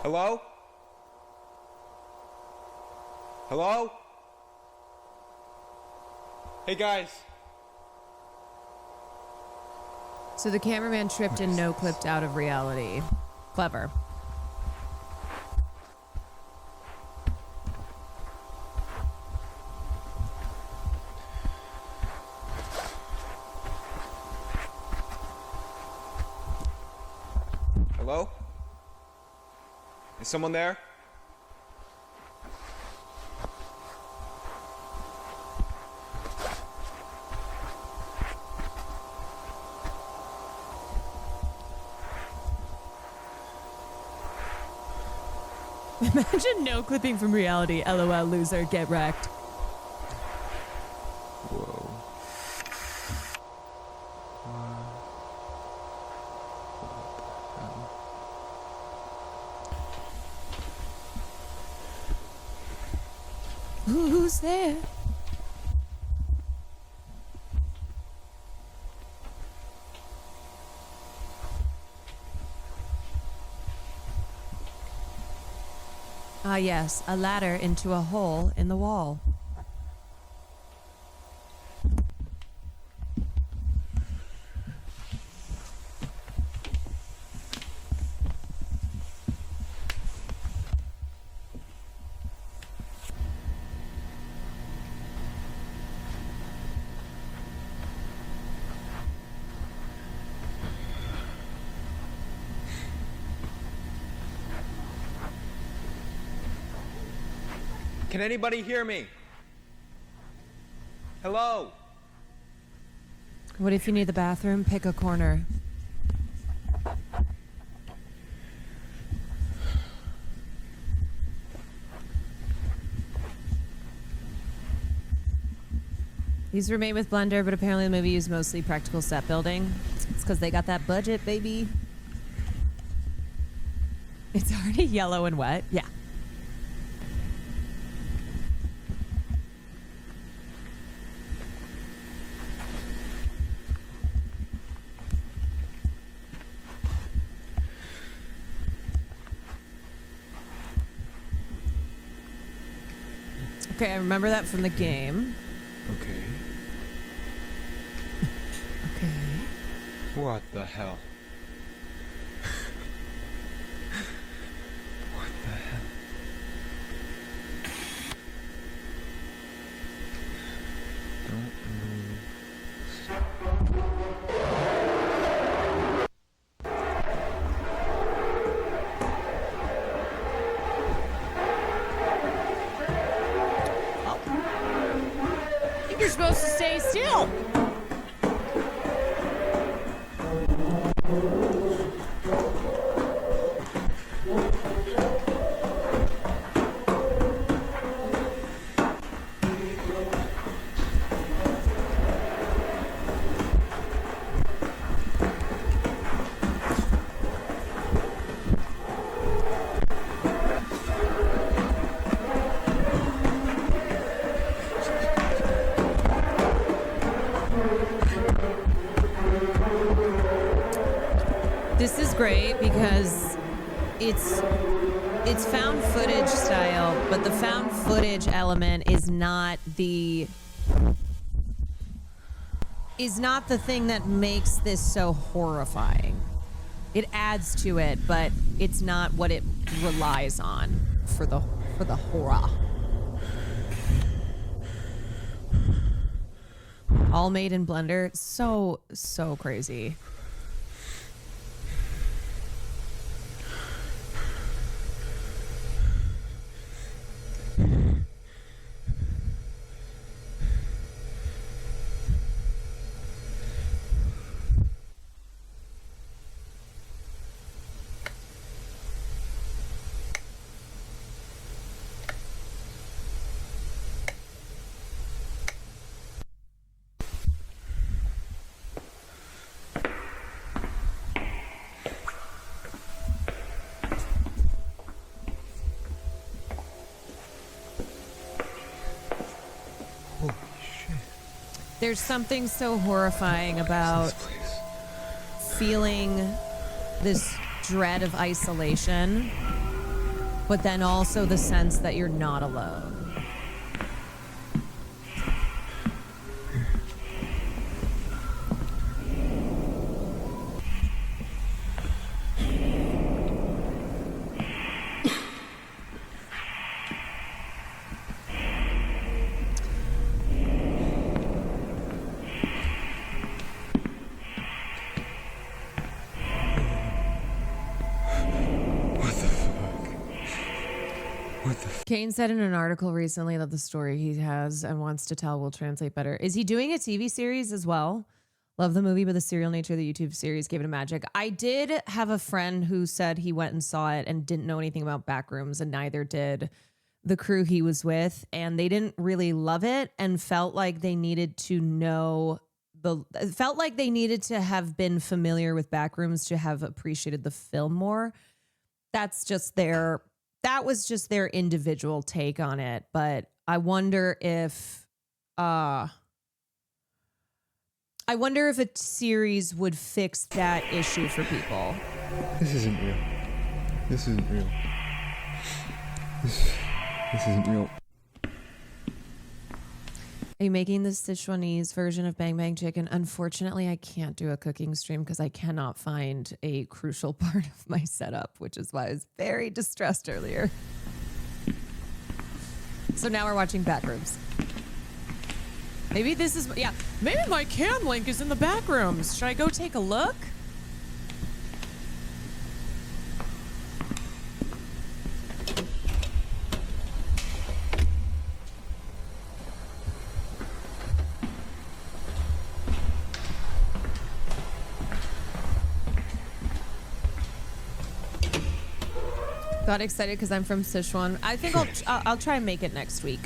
hello? Hello? Hey guys. So the cameraman tripped and no-clipped out of reality. Clever. Hello? Is someone there? Imagine no clipping from reality. LOL, loser, get wrecked. Whoa. Who's there? Ah, yes, a ladder into a hole in the wall. Can anybody hear me? Hello? What if you need the bathroom? Pick a corner. These were made with Blender, but apparently the movie used mostly practical set building. It's because they got that budget, baby. It's already yellow and wet. Yeah. Okay, I remember that from the game. Okay. Okay. What the hell? What the hell? Don't move. I think you're supposed to stay still. This is great because it's found footage style, but the found footage element is not the thing that makes this so horrifying. It adds to it, but it's not what it relies on for the horror. All made in Blender. So crazy. Holy shit. There's something so horrifying about This place. feeling this dread of isolation, but then also the sense that you're not alone. What the fuck? What the Kane said in an article recently that the story he has and wants to tell will translate better. Is he doing a TV series as well? Love the movie, but the serial nature of the YouTube series gave it a magic. I did have a friend who said he went and saw it and didn't know anything about Backrooms, and neither did the crew he was with, and they didn't really love it and felt like they needed to know felt like they needed to have been familiar with Backrooms to have appreciated the film more. That was just their individual take on it. But I wonder if a series would fix that issue for people. This isn't real. This isn't real. This isn't real. Are you making the Sichuanese version of Bang Bang Chicken? Unfortunately, I can't do a cooking stream because I cannot find a crucial part of my setup, which is why I was very distressed earlier. So now we're watching Backrooms. Maybe maybe my cam link is in the Backrooms. Should I go take a look? Got excited because I'm from Sichuan. I think I'll try and make it next week.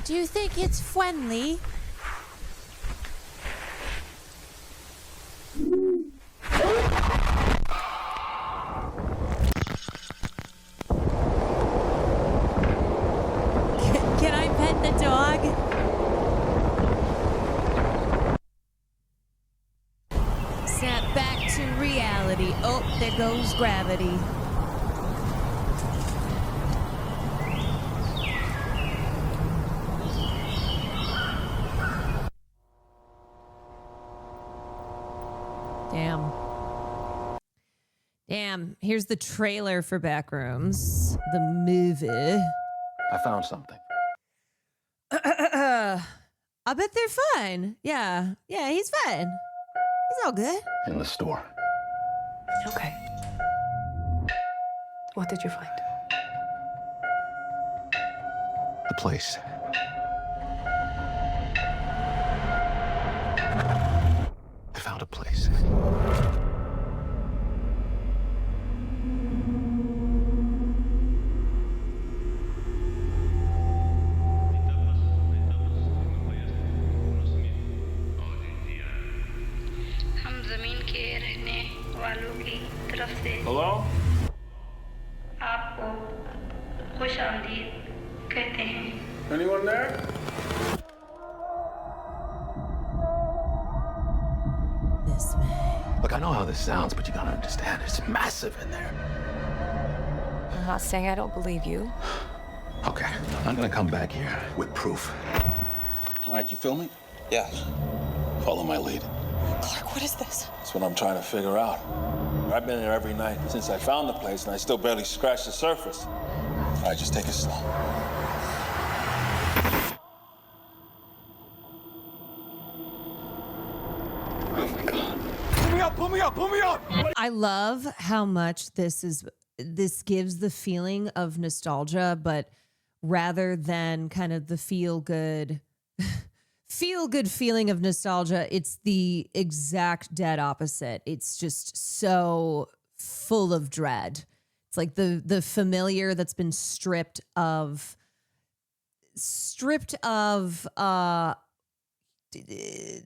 Do you think it's friendly? Can I pet the dog? Snap back to reality. Oh, there goes gravity. Damn. Damn. Here's the trailer for Backrooms, the movie. I found something. I bet they're fine. Yeah. Yeah, he's fine. He's all good. In the store. Okay. What did you find? The place. I found a place. हम जमीन के रहने वालों की तरफ से Hello? आपको खुश आमदीद कहते हैं। Anyone there? This way. Look, I know how this sounds, but you gotta understand, it's massive in there. I'm not saying I don't believe you. Okay, I'm gonna come back here with proof. All right, you feel me? Yeah. Follow my lead. Clark, what is this? That's what I'm trying to figure out. I've been here every night since I found the place, and I still barely scratched the surface. All right, just take it slow. Oh my God. Pull me up, pull me up, pull me up! I love how much this gives the feeling of nostalgia, but rather than kind of the feel good feeling of nostalgia, it's the exact dead opposite. It's just so full of dread. It's like the familiar that's been stripped of the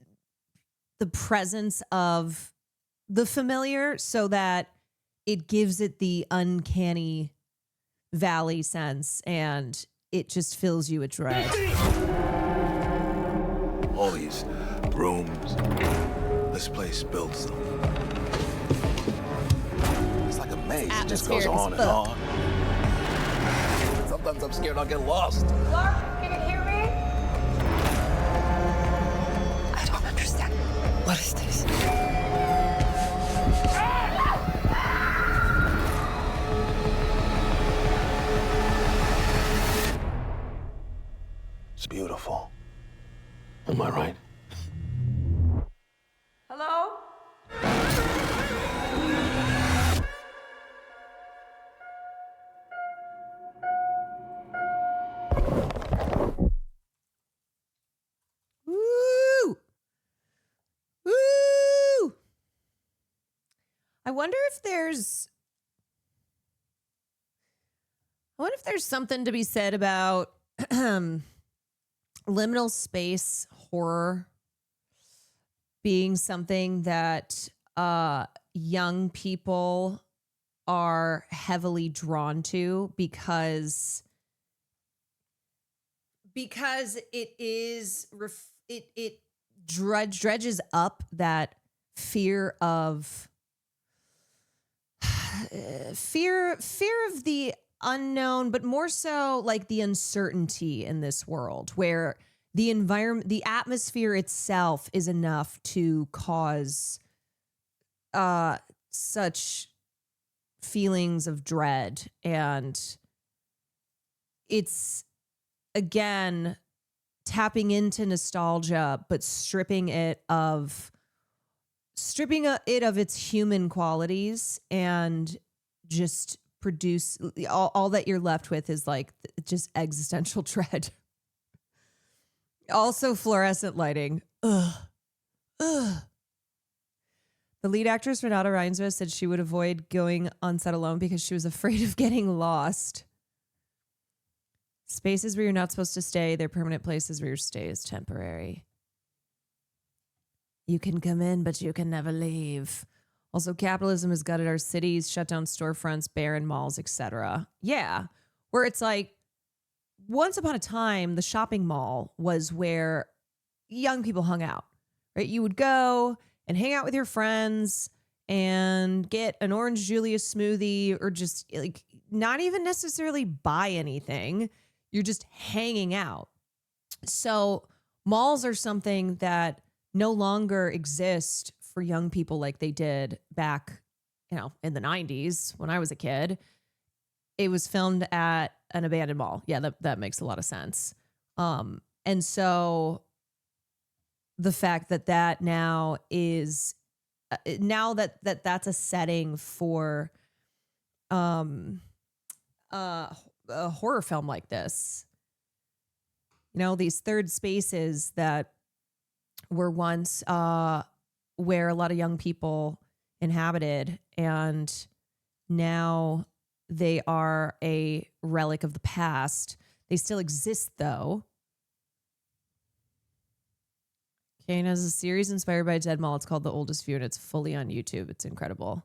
presence of the familiar, so that it gives it the uncanny valley sense, and it just fills you with dread. All these rooms. This place builds them. It's like a maze. It just goes Atmospheric on as and fuck. on. Sometimes I'm scared I'll get lost. Clark, can you hear me? I don't understand. What is this? It's beautiful. Am I right? Hello? Woo! Woo! I wonder if there's something to be said about liminal space horror being something that young people are heavily drawn to because it is it dredges up that fear of the unknown, but more so like the uncertainty in this world, where the environment, the atmosphere itself is enough to cause such feelings of dread. And it's, again, tapping into nostalgia, but stripping it of its human qualities, and just produce all that you're left with is like just existential dread. Also fluorescent lighting. Ugh. The lead actress Renata Reinsve said she would avoid going on set alone because she was afraid of getting lost. Spaces where you're not supposed to stay, they're permanent places where your stay is temporary. You can come in, but you can never leave. Also, capitalism has gutted our cities, shut down storefronts, barren malls, etc. Yeah, where it's like, once upon a time, the shopping mall was where young people hung out, right? You would go and hang out with your friends and get an orange Julius smoothie, or just like not even necessarily buy anything. You're just hanging out. So malls are something that no longer exist for young people like they did back, in the 90s when I was a kid. It was filmed at an abandoned mall. Yeah, that makes a lot of sense. And so the fact that now is now that's a setting for a horror film like this. These third spaces that were once where a lot of young people inhabited, and now they are a relic of the past. They still exist, though. Kane has a series inspired by a dead mall. It's called The Oldest View, and it's fully on YouTube. It's incredible.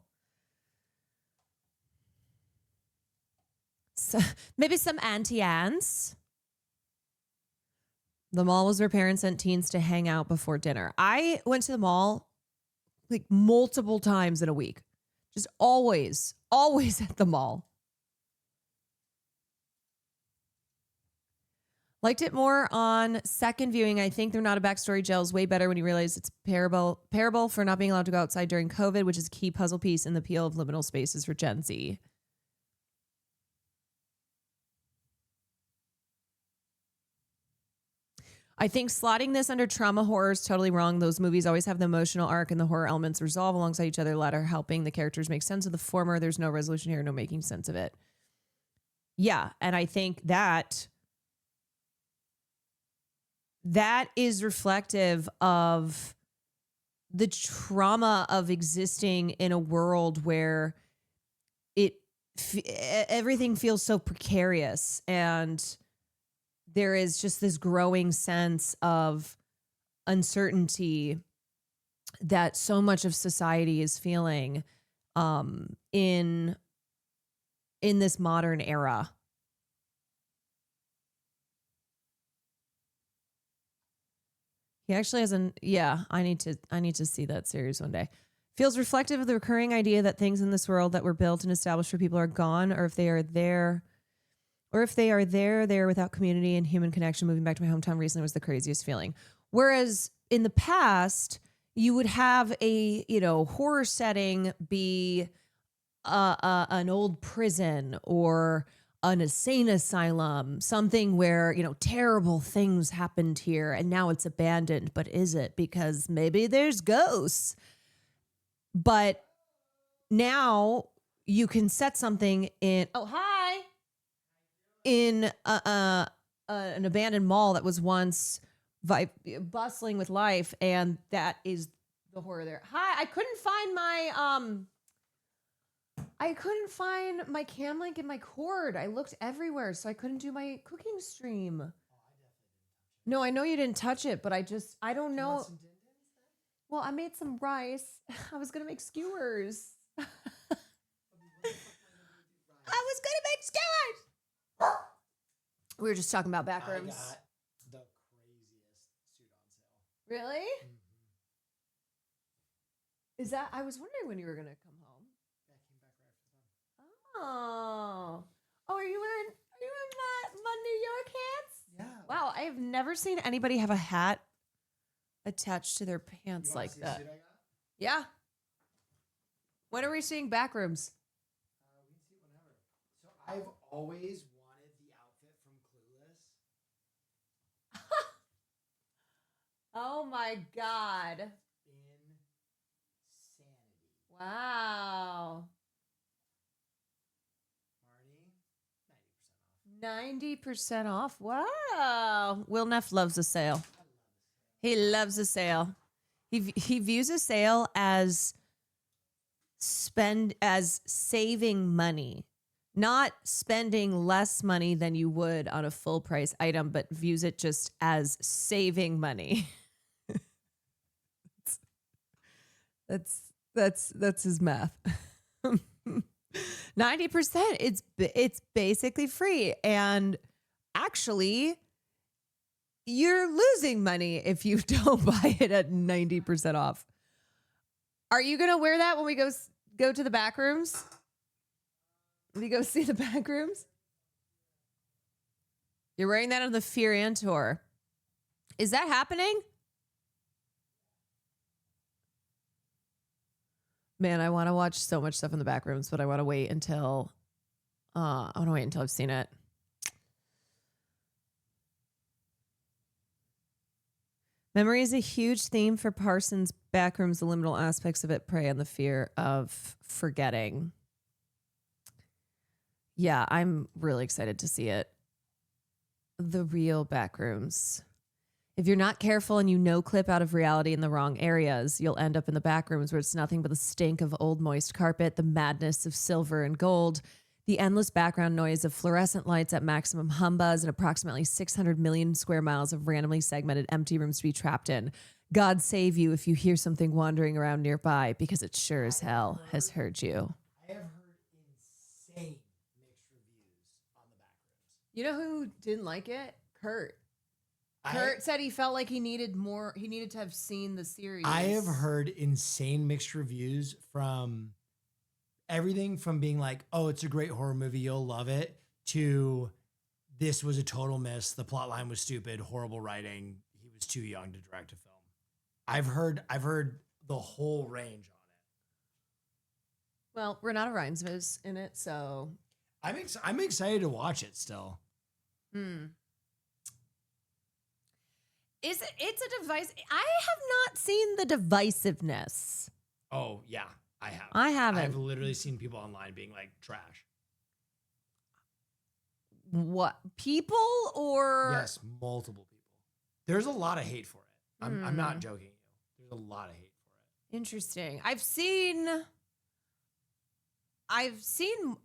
So, maybe some Auntie Anne's. The mall was where parents sent teens to hang out before dinner. I went to the mall like multiple times in a week. Just always at the mall. Liked it more on second viewing. I think They're Not a Backstory gels way better when you realize it's parable for not being allowed to go outside during COVID, which is a key puzzle piece in the appeal of liminal spaces for Gen Z. I think slotting this under trauma horror is totally wrong. Those movies always have the emotional arc and the horror elements resolve alongside each other, the latter helping the characters make sense of the former. There's no resolution here, no making sense of it. Yeah, and I think that is reflective of the trauma of existing in a world where everything feels so precarious, and there is just this growing sense of uncertainty that so much of society is feeling in this modern era. He actually has I need to see that series one day. Feels reflective of the recurring idea that things in this world that were built and established for people are gone, or if they are there, they're without community and human connection. Moving back to my hometown recently was the craziest feeling. Whereas in the past, you would have a, horror setting be an old prison or an insane asylum, something where, terrible things happened here and now it's abandoned. But is it? Because maybe there's ghosts. But now you can set something in, in an abandoned mall that was once bustling with life, and that is the horror there. Hi, I couldn't find my cam link and my cord. I looked everywhere, so I couldn't do my cooking stream. No, I know you didn't touch it, but I don't know. Well, I made some rice. I was gonna make skewers. We were just talking about backrooms. I got the craziest suit on sale. Really? Is that? I was wondering when you were gonna come home. Yeah, I came back right after the Oh, are you in my New York hats? Yeah. Wow, I have never seen anybody have a hat attached to their pants like that. Suit I got? Yeah. When are we seeing backrooms? We can see it whenever. So I've always wanted the outfit from Clueless. Oh my God. Insanity. Wow. Marty, 90% off. Wow. Will Neff loves a sale. He loves a sale. He views a sale as saving money, not spending less money than you would on a full price item, but views it just as saving money. That's his math. 90%. It's basically free, and actually, you're losing money if you don't buy it at 90% off. Are you gonna wear that when we go to the back rooms? When we go see the back rooms? You're wearing that on the Fear and tour. Is that happening? Man, I want to watch so much stuff in the back rooms, but I want to wait until I've seen it. Memory is a huge theme for Parsons' Backrooms. The liminal aspects of it prey on the fear of forgetting. Yeah, I'm really excited to see it. The real Backrooms. If you're not careful and you clip out of reality in the wrong areas, you'll end up in the backrooms where it's nothing but the stink of old moist carpet, the madness of silver and gold, the endless background noise of fluorescent lights at maximum humbuzz, and approximately 600 million square miles of randomly segmented empty rooms to be trapped in. God save you if you hear something wandering around nearby, because it sure as hell has heard you. I have heard insane mixed reviews on the Backrooms. You know who didn't like it? Kurt. Kurt said he felt like he needed more. He needed to have seen the series. I have heard insane mixed reviews from everything from being like, oh, it's a great horror movie, you'll love it, to this was a total miss. The plot line was stupid, horrible writing. He was too young to direct a film. I've heard the whole range on it. Well, Renata Rhymes was in it, so I'm excited to watch it still. It's a device. I have not seen the divisiveness. Oh, yeah, I have. I haven't. I've literally seen people online being like, trash. What? People or? Yes, multiple people. There's a lot of hate for it. I'm not joking you. There's a lot of hate for it. Interesting. I've seen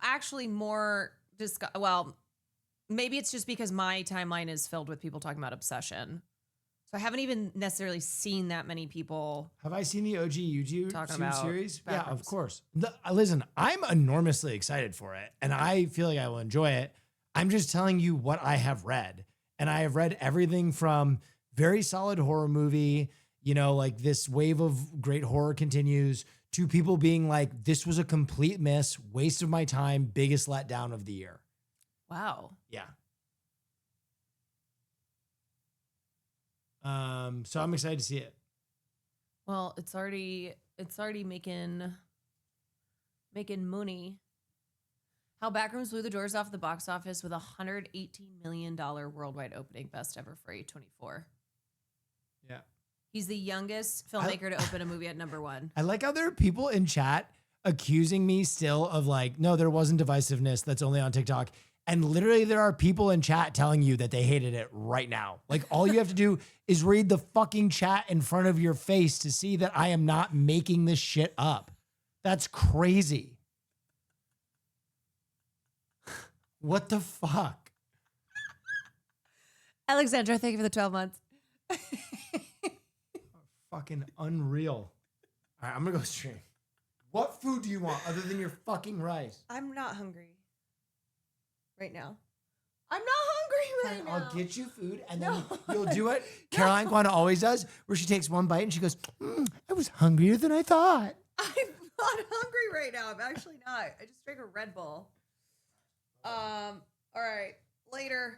actually more well, maybe it's just because my timeline is filled with people talking about Obsession. So I haven't even necessarily seen that many people. Have I seen the OG YouTube talking about series? Backrooms. Yeah, of course. Listen, I'm enormously excited for it, and I feel like I will enjoy it. I'm just telling you what I have read. And I have read everything from very solid horror movie, like this wave of great horror continues, to people being like, this was a complete miss, waste of my time, biggest letdown of the year. Wow. Yeah. So I'm excited to see it. Well, it's already making money. How Backrooms blew the doors off the box office with $118 million worldwide opening, best ever for A24. Yeah. He's the youngest filmmaker to open a movie at #1. I like how there are people in chat accusing me still of like, no, there wasn't divisiveness. That's only on TikTok. And literally there are people in chat telling you that they hated it right now. Like all you have to do is read the fucking chat in front of your face to see that I am not making this shit up. That's crazy. What the fuck? Alexandra, thank you for the 12 months. Fucking unreal. All right, I'm gonna go stream. What food do you want other than your fucking rice? I'm not hungry right now. I'm not hungry right now. I'll get you food, and then you'll do it. Caroline Kwana always does, where she takes one bite and she goes, I was hungrier than I thought. I'm not hungry right now. I'm actually not. I just drank a Red Bull. All right. Later.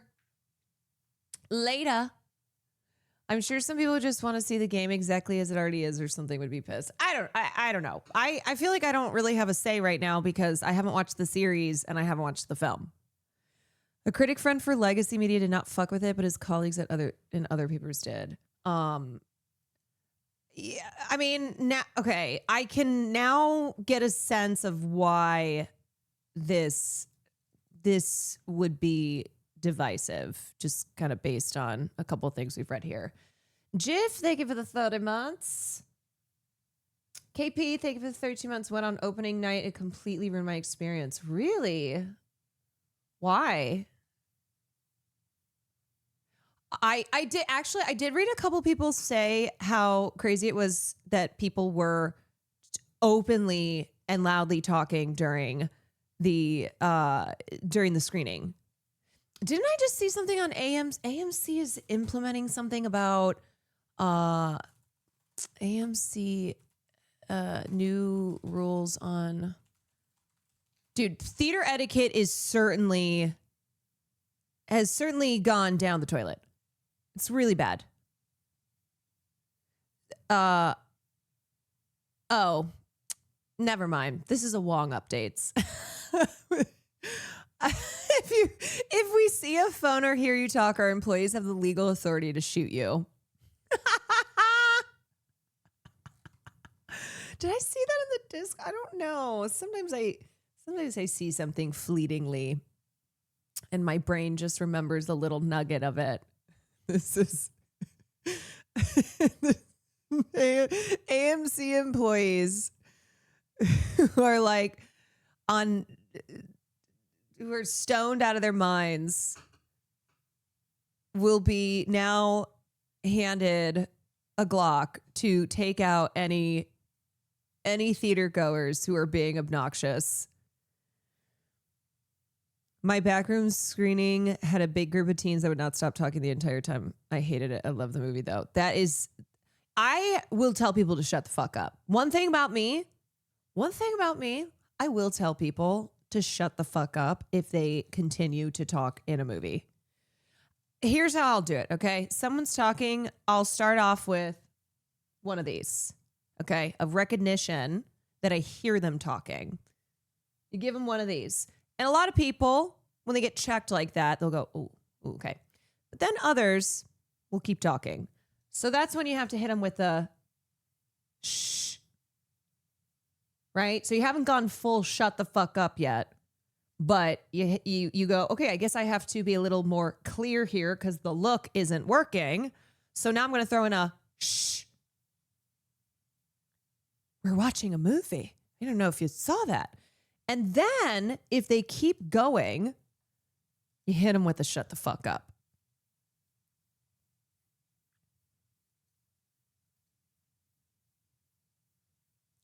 I'm sure some people just want to see the game exactly as it already is, or something would be pissed. I don't know. I feel like I don't really have a say right now because I haven't watched the series and I haven't watched the film. A critic friend for Legacy Media did not fuck with it, but his colleagues at other papers did. Yeah, I mean, now, okay, I can now get a sense of why this would be divisive, just kind of based on a couple of things we've read here. Jiff, thank you for the 30 months. KP, thank you for the 32 months. Went on opening night. It completely ruined my experience. Really? Why? I did read a couple people say how crazy it was that people were openly and loudly talking during the screening. Didn't I just see something on AMC? AMC is implementing something about AMC new rules on. Dude, theater etiquette has certainly gone down the toilet. It's really bad. Never mind. This is a Wong updates. If we see a phone or hear you talk, our employees have the legal authority to shoot you. Did I see that in the disc? I don't know. Sometimes I see something fleetingly and my brain just remembers a little nugget of it. This is AMC employees who are like who are stoned out of their minds will be now handed a Glock to take out any theater goers who are being obnoxious. My backroom screening had a big group of teens that would not stop talking the entire time. I hated it. I love the movie though. I will tell people to shut the fuck up. One thing about me, I will tell people to shut the fuck up if they continue to talk in a movie. Here's how I'll do it, okay? Someone's talking, I'll start off with one of these, okay? Of recognition that I hear them talking. You give them one of these. And a lot of people, when they get checked like that, they'll go, ooh, okay. But then others will keep talking. So that's when you have to hit them with the shh. Right? So you haven't gone full shut the fuck up yet. But you go, okay, I guess I have to be a little more clear here because the look isn't working. So now I'm going to throw in a shh. We're watching a movie. I don't know if you saw that. And then if they keep going, you hit them with a shut the fuck up.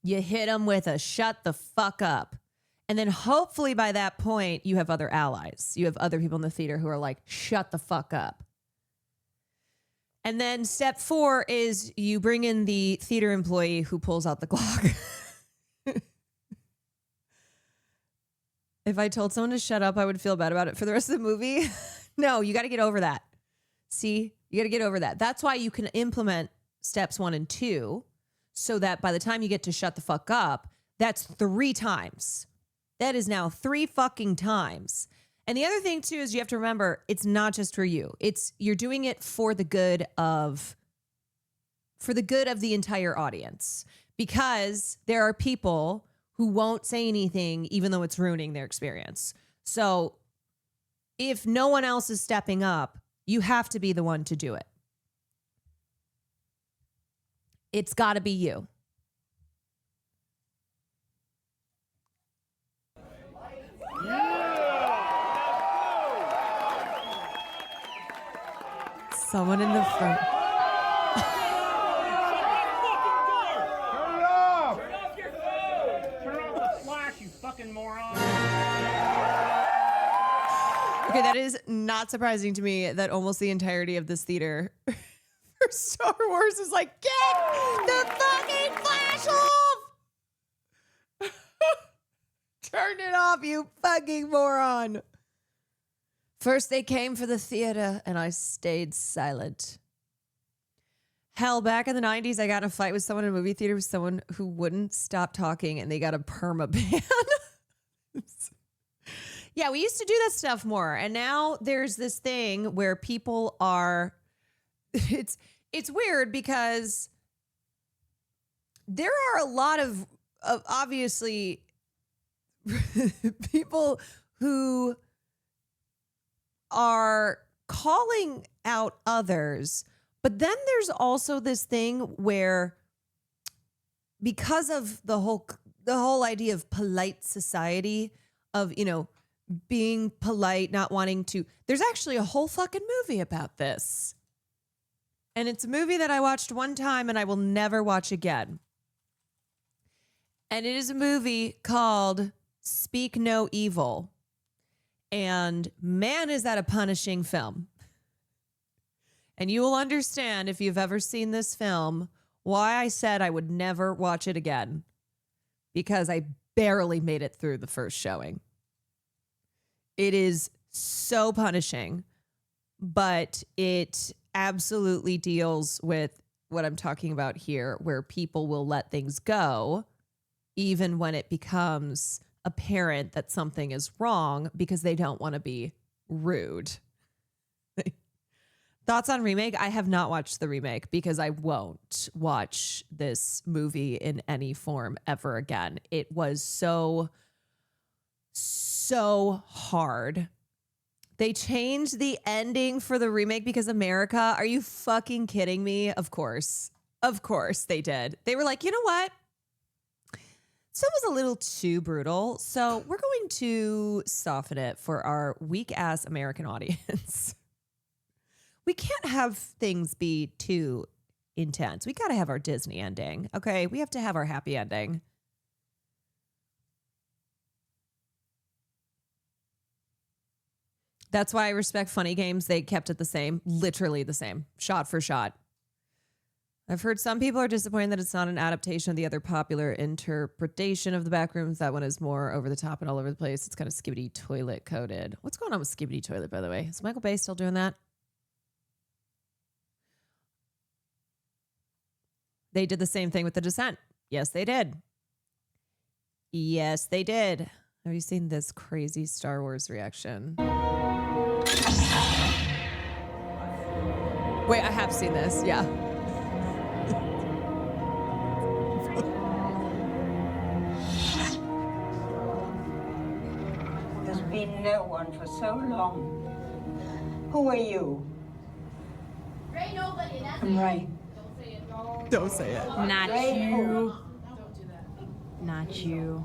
You hit them with a shut the fuck up. And then hopefully by that point, you have other allies. You have other people in the theater who are like, shut the fuck up. And then step 4 is you bring in the theater employee who pulls out the Glock. If I told someone to shut up, I would feel bad about it for the rest of the movie. No, you got to get over that. See, you got to get over that. That's why you can implement steps 1 and 2 so that by the time you get to shut the fuck up, that's 3 times. That is now 3 fucking times. And the other thing too is you have to remember it's not just for you. You're doing it for the good of the entire audience, because there are people who won't say anything even though it's ruining their experience. So if no one else is stepping up, you have to be the one to do it. It's got to be you. Someone in the front. Okay, that is not surprising to me that almost the entirety of this theater for Star Wars is like, get the fucking flash off! Turn it off, you fucking moron. First they came for the theater and I stayed silent. Hell, back in the 90s, I got in a fight with someone in a movie theater with someone who wouldn't stop talking and they got a perma ban. Yeah, we used to do that stuff more. And now there's this thing where people are, it's weird because there are a lot of obviously people who are calling out others. But then there's also this thing where because of the whole idea of polite society of, being polite, not wanting to. There's actually a whole fucking movie about this. And it's a movie that I watched one time and I will never watch again. And it is a movie called Speak No Evil. And man, is that a punishing film. And you will understand if you've ever seen this film why I said I would never watch it again. Because I barely made it through the first showing. It is so punishing, but it absolutely deals with what I'm talking about here, where people will let things go even when it becomes apparent that something is wrong because they don't want to be rude. Thoughts on remake? I have not watched the remake because I won't watch this movie in any form ever again. It was so hard. They changed the ending for the remake because America. Are you fucking kidding me? Of course. Of course they did. They were like, you know what? So it was a little too brutal. So we're going to soften it for our weak ass American audience. We can't have things be too intense. We got to have our Disney ending. Okay. We have to have our happy ending. That's why I respect Funny Games. They kept it the same, literally the same, shot for shot. I've heard some people are disappointed that it's not an adaptation of the other popular interpretation of the Backrooms. That one is more over the top and all over the place. It's kind of Skibbity Toilet coded. What's going on with Skibbity Toilet, by the way? Is Michael Bay still doing that? They did the same thing with The Descent. Yes, they did. Yes, they did. Have you seen this crazy Star Wars reaction? Wait, I have seen this. Yeah. There's been no one for so long. Who are you? Ray, nobody. That's I'm Ray. Don't say it. Not Ray you. who? Not you.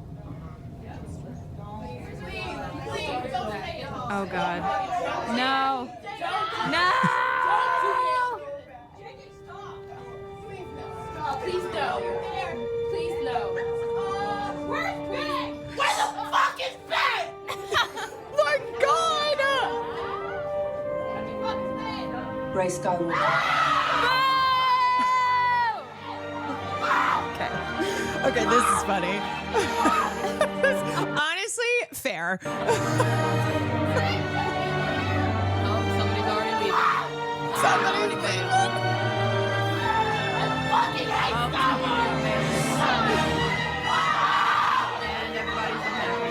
Oh God. No. No. Please no. Please no. Where's Ben? Where the fuck is Ben? My God! Ray Skywalker. Okay, this is funny. Honestly, fair. Somebody's already leaving. Somebody's leaving. Fucking hate Star Wars. And everybody's unhappy.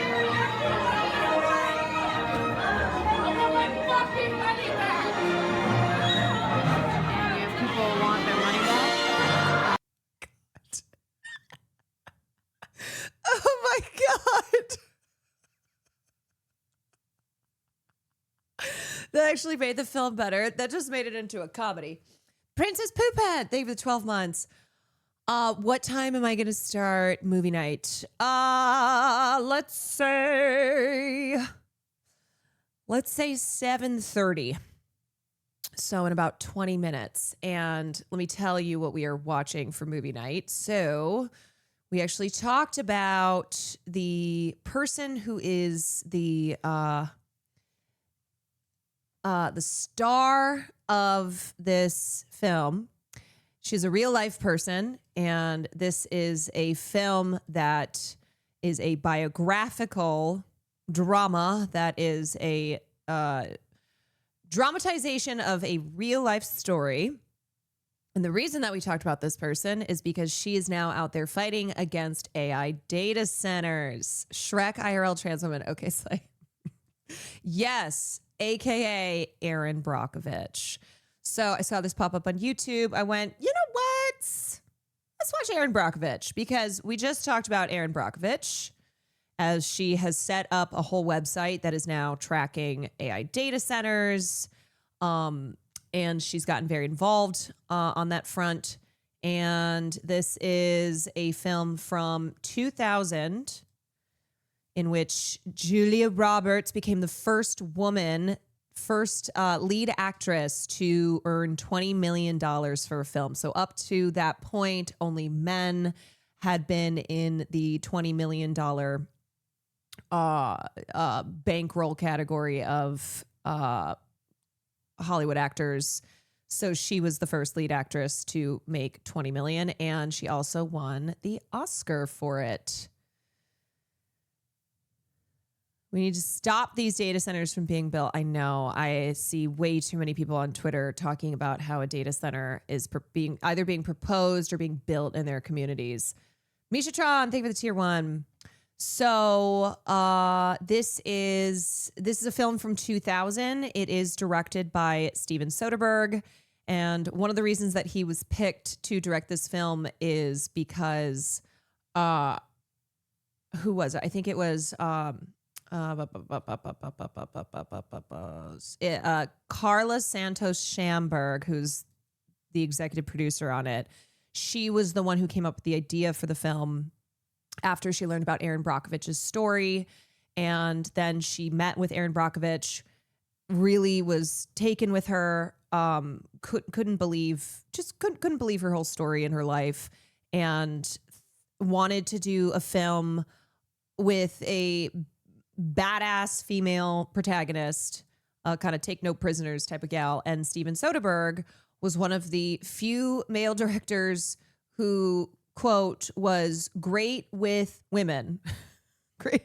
I want my fucking money back. And we have people who want their money back. Oh my God. That actually made the film better. That just made it into a comedy. Princess Poophead, thank you for the 12 months. What time am I going to start movie night? Let's say 7:30. So in about 20 minutes. And let me tell you what we are watching for movie night. So we actually talked about the person who is the star of this film. She's a real life person, and this is a film that is a biographical drama that is a dramatization of a real life story. And the reason that we talked about this person is because she is now out there fighting against AI data centers. Shrek IRL trans woman. Okay, Slay. Yes, AKA Erin Brockovich. So I saw this pop up on YouTube. I went, you know what? Let's watch Erin Brockovich, because we just talked about Erin Brockovich as she has set up a whole website that is now tracking AI data centers. And she's gotten very involved on that front. And this is a film from 2000 in which Julia Roberts became the first lead actress to earn $20 million for a film. So up to that point, only men had been in the $20 million bankroll category of Hollywood actors. So she was the first lead actress to make 20 million, and she also won the Oscar for it. We need to stop these data centers from being built. I know I see way too many people on Twitter talking about how a data center is either being proposed or being built in their communities. Misha Tron, thank you for the tier 1. So this is a film from 2000. It is directed by Steven Soderbergh. And one of the reasons that he was picked to direct this film is because who was it? I think it was Carla Santos Schamberg, who's the executive producer on it. She was the one who came up with the idea for the film after she learned about Erin Brockovich's story. And then she met with Erin Brockovich, really was taken with her, couldn't believe her whole story in her life, and wanted to do a film with a badass female protagonist, kind of take no prisoners type of gal. And Steven Soderbergh was one of the few male directors who, quote, was great with women. Great.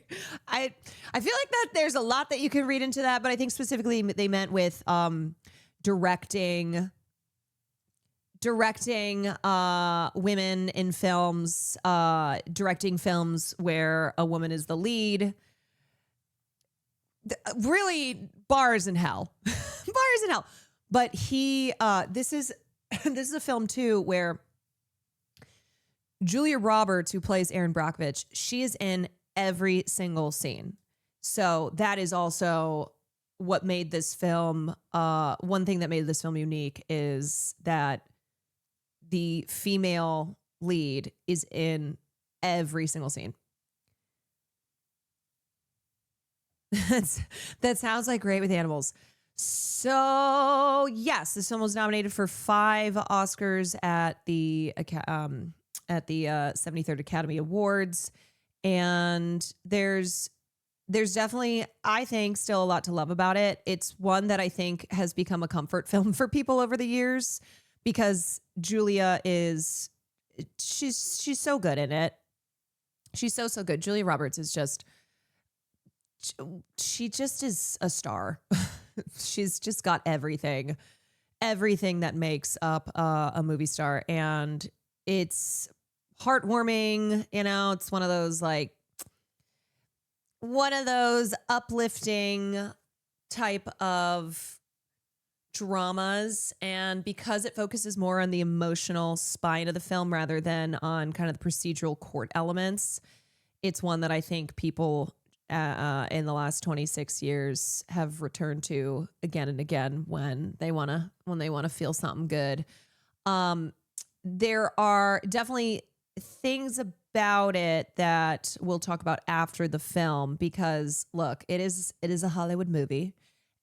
I feel like that there's a lot that you can read into that, but I think specifically they meant with directing women in films, directing films where a woman is the lead. Really, bars in hell. Bars in hell. But this is a film too where Julia Roberts, who plays Erin Brockovich, she is in every single scene. So that is also what made this film, one thing that made this film unique is that the female lead is in every single scene. That sounds like Great with Animals. So yes, this film was nominated for 5 Oscars at the 73rd Academy Awards, and there's definitely, I think, still a lot to love about it. It's one that I think has become a comfort film for people over the years because Julia is she's so good in it. She's so good. Julia Roberts is she just is a star. She's just got everything that makes up a movie star, and it's heartwarming. You know, it's one of those uplifting type of dramas, and because it focuses more on the emotional spine of the film rather than on kind of the procedural court elements, it's one that I think people in the last 26 years have returned to again and again when they want to feel something good. There are definitely things about it that we'll talk about after the film because look, it is a Hollywood movie,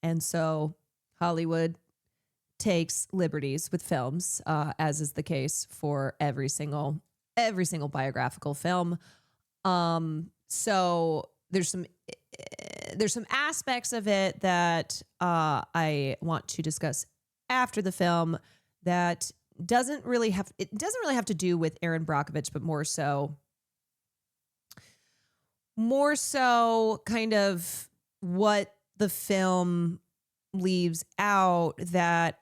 and so Hollywood takes liberties with films, as is the case for every single biographical film. So there's some aspects of it that I want to discuss after the film that doesn't really have to do with Erin Brockovich, but more so kind of what the film leaves out that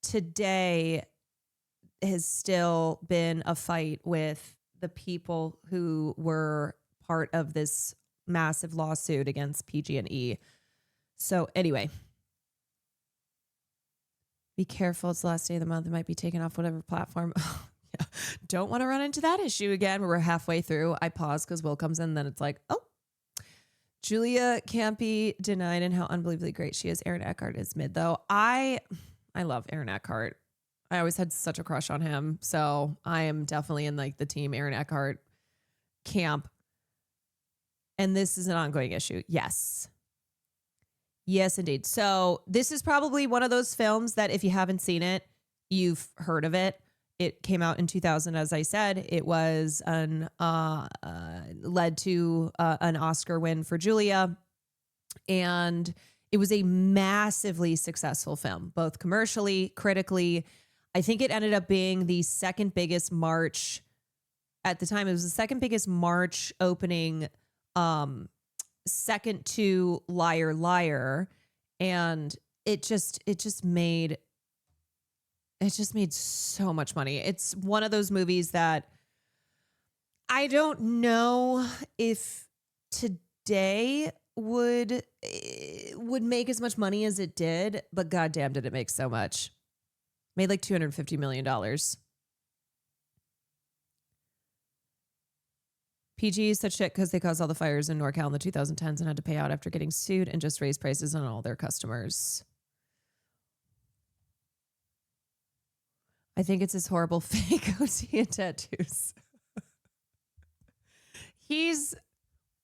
today has still been a fight with the people who were part of this massive lawsuit against PG&E. So anyway, be careful. It's the last day of the month. It might be taken off whatever platform. Yeah. Don't want to run into that issue again. We're halfway through. I pause because Will comes in. Then it's like, oh, Julia can't be denied and how unbelievably great she is. Aaron Eckhart is mid though. I love Aaron Eckhart. I always had such a crush on him. So I am definitely in the team Aaron Eckhart camp. And this is an ongoing issue. Yes. Yes, indeed. So this is probably one of those films that if you haven't seen it, you've heard of it. It came out in 2000, as I said. It was led to an Oscar win for Julia. And it was a massively successful film, both commercially, critically. I think it ended up being the second biggest March. At the time, it was the second biggest March opening, second to Liar Liar, and it just made so much money. It's one of those movies that I don't know if today would make as much money as it did, but goddamn, did it make so much. Made like $250 million. PG is such shit because they caused all the fires in NorCal in the 2010s and had to pay out after getting sued and just raise prices on all their customers. I think it's his horrible fake OT and tattoos. He's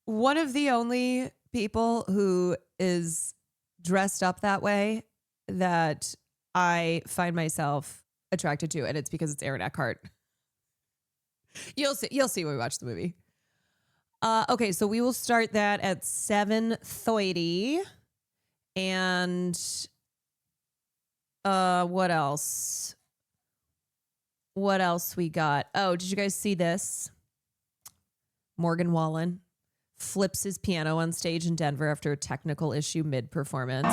one of the only people who is dressed up that way that I find myself attracted to, and it's because it's Aaron Eckhart. You'll see when we watch the movie. Okay, so we will start that at 7:30. And what else? What else we got? Oh, did you guys see this? Morgan Wallen flips his piano on stage in Denver after a technical issue mid-performance.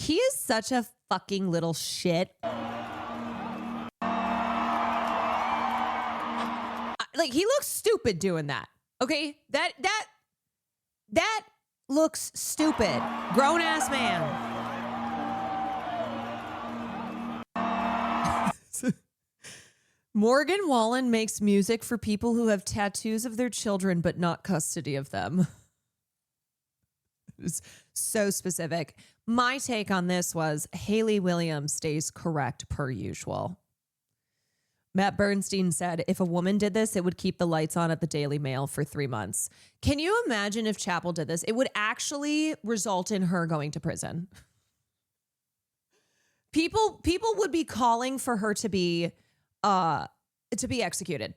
He is such a fucking little shit. Like, he looks stupid doing that. Okay? That looks stupid. Grown-ass man. Morgan Wallen makes music for people who have tattoos of their children but not custody of them. It's so specific. My take on this was Haley Williams stays correct per usual. Matt Bernstein said, if a woman did this, it would keep the lights on at the Daily Mail for 3 months. Can you imagine if Chappell did this? It would actually result in her going to prison. People would be calling for her to be executed.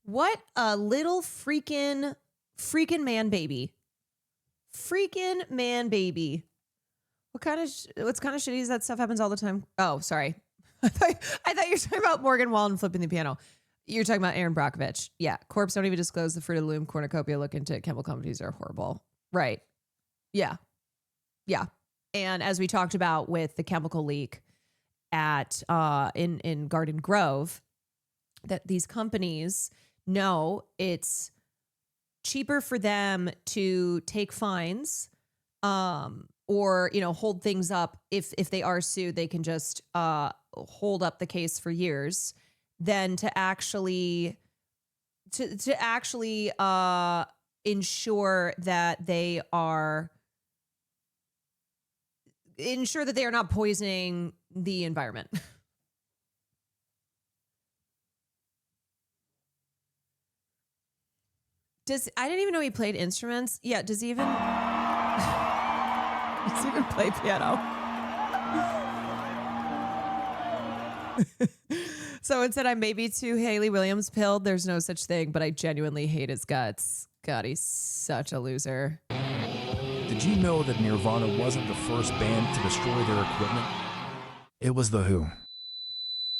What a little freaking man baby. Freaking man baby. What kind of shitty is that stuff happens all the time? Oh, sorry. I thought you were talking about Morgan Wallen flipping the piano. You're talking about Erin Brockovich. Yeah. Corpse don't even disclose the Fruit of the Loom cornucopia. Look into chemical companies are horrible. Right. Yeah. Yeah. And as we talked about with the chemical leak at in Garden Grove, that these companies know it's cheaper for them to take fines or, hold things up. If they are sued, they can just hold up the case for years than to actually ensure that they are not poisoning the environment. I didn't even know he played instruments. Yeah, does he even play piano? Someone said I may be too Haley Williams pilled. There's no such thing, but I genuinely hate his guts. God, he's such a loser. Did you know that Nirvana wasn't the first band to destroy their equipment? It was The Who.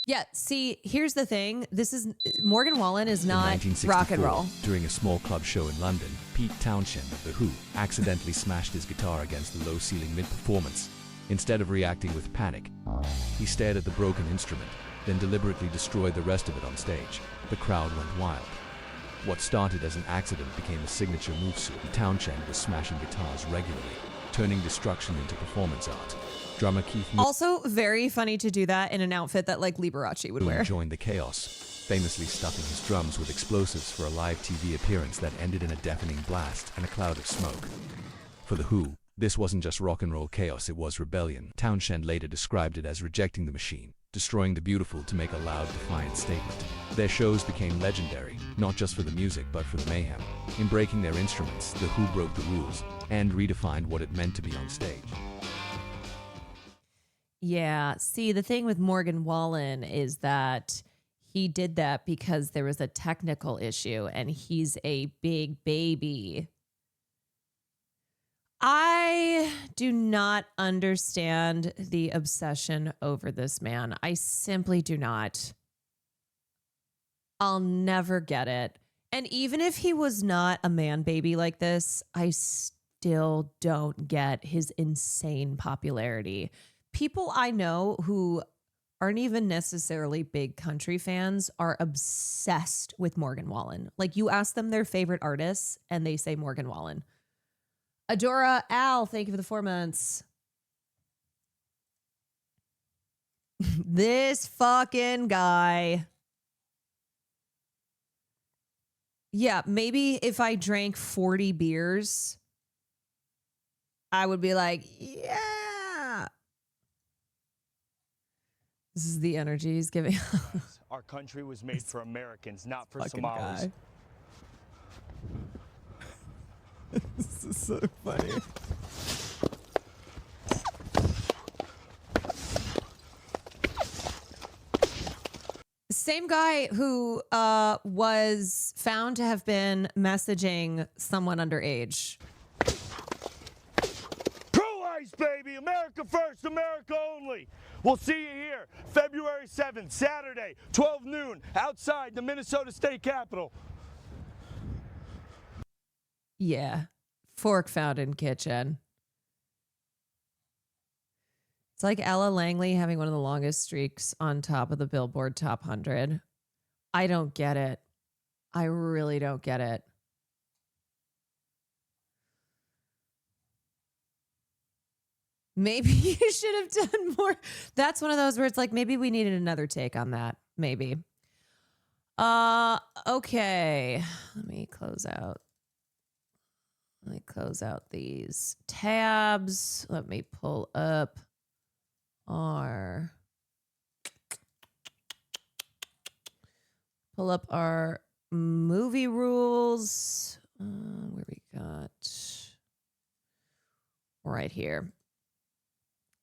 Yeah, see, here's the thing. Morgan Wallen is not rock and roll. During a small club show in London, Pete Townshend of The Who accidentally smashed his guitar against the low ceiling mid-performance. Instead of reacting with panic, he stared at the broken instrument, then deliberately destroyed the rest of it on stage. The crowd went wild. What started as an accident became a signature move soon. Townshend was smashing guitars regularly, turning destruction into performance art. Drummer Keith also very funny to do that in an outfit that like Liberace would wear. Joined the chaos, famously stuffing his drums with explosives for a live TV appearance that ended in a deafening blast and a cloud of smoke. For The Who, this wasn't just rock and roll chaos, it was rebellion. Townshend later described it as rejecting the machine, destroying the beautiful to make a loud, defiant statement. Their shows became legendary, not just for the music, but for the mayhem. In breaking their instruments, The Who broke the rules and redefined what it meant to be on stage. Yeah, see, the thing with Morgan Wallen is that he did that because there was a technical issue and he's a big baby. I do not understand the obsession over this man. I simply do not. I'll never get it. And even if he was not a man baby like this, I still don't get his insane popularity. People I know who aren't even necessarily big country fans are obsessed with Morgan Wallen. Like, you ask them their favorite artists and they say Morgan Wallen. Adora Al, thank you for the 4 months. This fucking guy. Yeah, maybe if I drank 40 beers, I would be like, yeah. This is the energy he's giving. Our country was made for Americans, not for fucking Somalis. guy. This is so funny. Same guy who was found to have been messaging someone underage. Pro-life, baby! America first, America only! We'll see you here, February 7th, Saturday, 12 noon, outside the Minnesota State Capitol. Yeah. Fork found in kitchen. It's like Ella Langley having one of the longest streaks on top of the Billboard Top 100. I don't get it. I really don't get it. Maybe you should have done more. That's one of those where it's like, maybe we needed another take on that. Maybe. Okay. Let me close out. Let me close out these tabs. Let me pull up our movie rules. Where we got right here.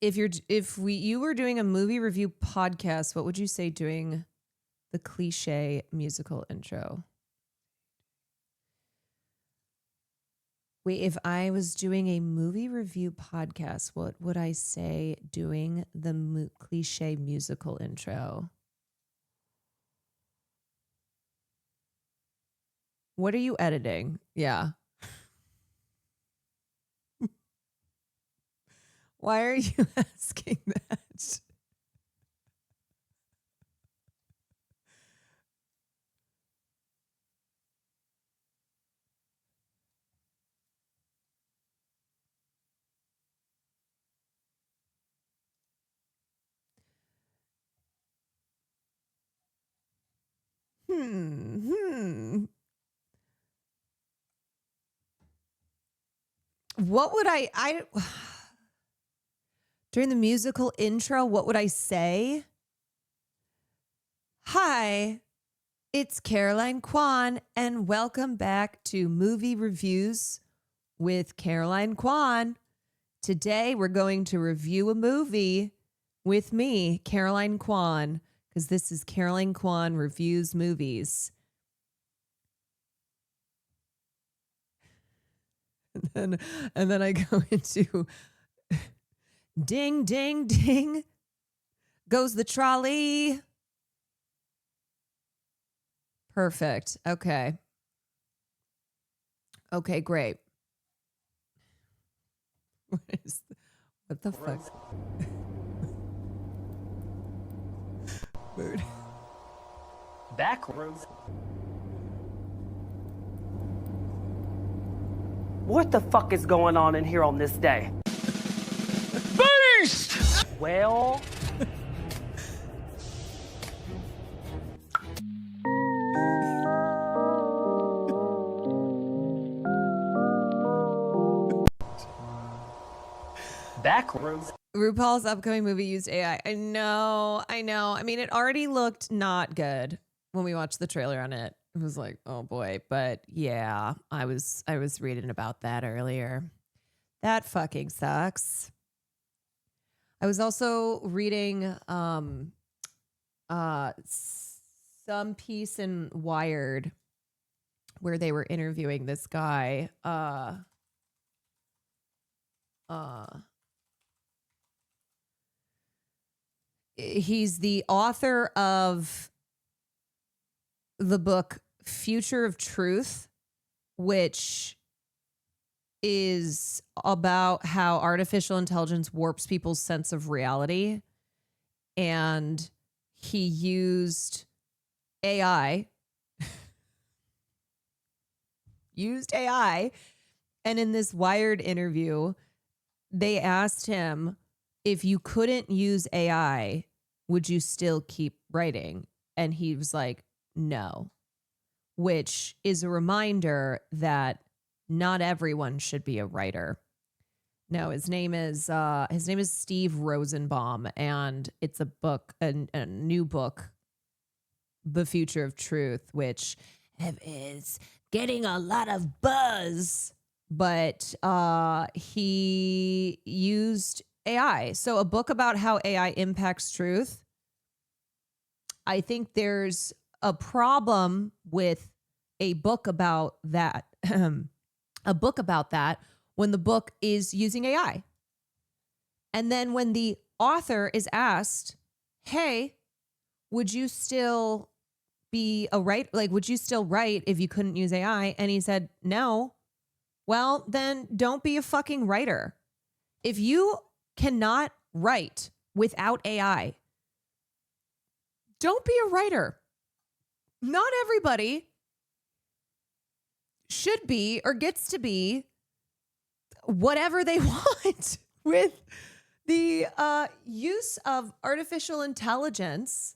You were doing a movie review podcast, what would you say doing the cliche musical intro? Wait, if I was doing a movie review podcast, what would I say doing the cliche musical intro? What are you editing? Yeah. Why are you asking that? What would I during the musical intro, what would I say? Hi, it's Caroline Kwan, and welcome back to Movie Reviews with Caroline Kwan. Today, we're going to review a movie with me, Caroline Kwan, because this is Caroline Kwan Reviews Movies. And then I go into ding, ding, ding. Goes the trolley. Perfect. Okay. Okay, great. What the fuck? Weird. Backwards. What the fuck is going on in here on this day? Beast! Well... Backwards. RuPaul's upcoming movie used AI. I know. I mean, it already looked not good when we watched the trailer on it. It was like, oh boy. But yeah, I was reading about that earlier. That fucking sucks. I was also reading some piece in Wired where they were interviewing this guy. He's the author of the book Future of Truth, which is about how artificial intelligence warps people's sense of reality. And he used AI. And in this Wired interview, they asked him, if you couldn't use AI, would you still keep writing? And he was like, no, which is a reminder that not everyone should be a writer. No, his name is Steve Rosenbaum, and it's a book, a new book, The Future of Truth, which is getting a lot of buzz. But he used AI. So a book about how AI impacts truth. I think there's a problem with a book about that. When the book is using AI. And then when the author is asked, hey, would you still be a writer? Like, would you still write if you couldn't use AI? And he said, no. Well, then don't be a fucking writer. If you cannot write without AI, don't be a writer. Not everybody should be or gets to be whatever they want with the use of artificial intelligence,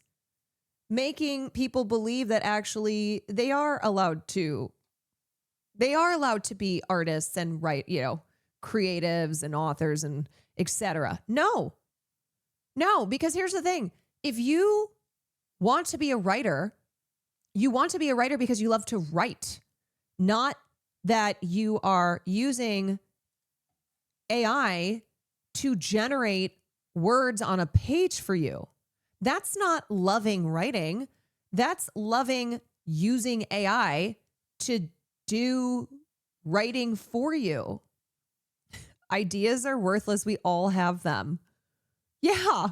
making people believe that actually they are allowed to be artists and write, creatives and authors and etc. No, because here's the thing. If you want to be a writer, you want to be a writer because you love to write, not that you are using AI to generate words on a page for you. That's not loving writing. That's loving using AI to do writing for you. Ideas are worthless. We all have them. Yeah.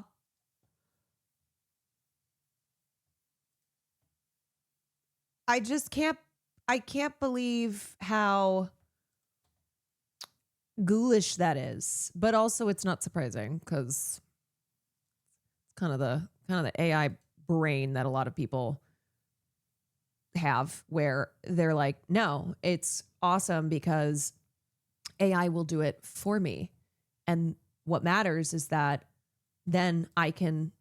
I can't believe how ghoulish that is, but also it's not surprising because it's kind of the AI brain that a lot of people have, where they're like, no, it's awesome because AI will do it for me. And what matters is that then I can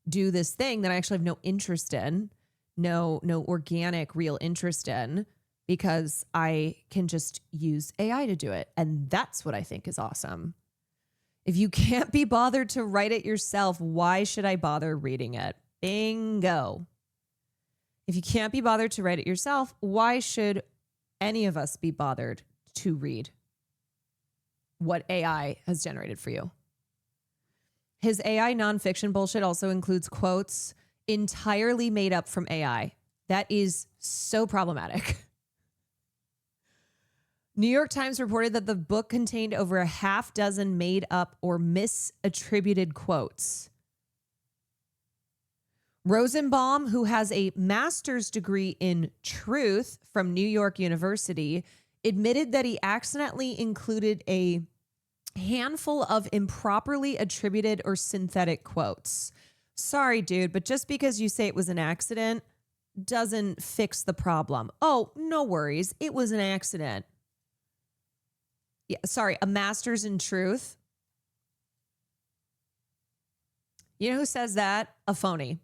do this thing that I actually have no interest in, no organic, real interest in, because I can just use AI to do it. And that's what I think is awesome. If you can't be bothered to write it yourself, why should I bother reading it? Bingo. If you can't be bothered to write it yourself, why should any of us be bothered to read what AI has generated for you? His AI nonfiction bullshit also includes quotes entirely made up from AI. That is so problematic. New York Times reported that the book contained over a half dozen made up or misattributed quotes. Rosenbaum, who has a master's degree in truth from New York University, admitted that he accidentally included a handful of improperly attributed or synthetic quotes. Sorry, dude, but just because you say it was an accident doesn't fix the problem. Oh, no worries. It was an accident. Yeah, sorry, a master's in truth. You know who says that? A phony.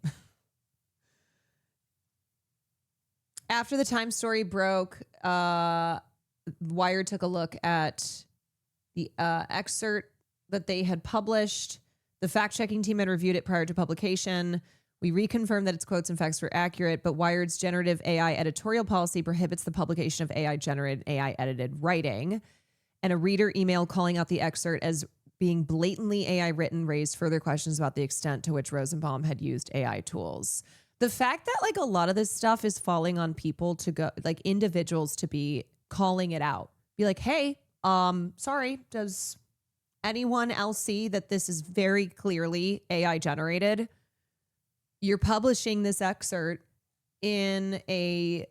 After the Times story broke, Wired took a look at the excerpt that they had published. The fact-checking team had reviewed it prior to publication. We reconfirmed that its quotes and facts were accurate, but Wired's generative AI editorial policy prohibits the publication of AI-generated, AI-edited writing. And a reader email calling out the excerpt as being blatantly AI written raised further questions about the extent to which Rosenbaum had used AI tools. The fact that like a lot of this stuff is falling on people to go, like individuals to be calling it out, be like, hey, sorry, does anyone else see that this is very clearly AI generated? You're publishing this excerpt in a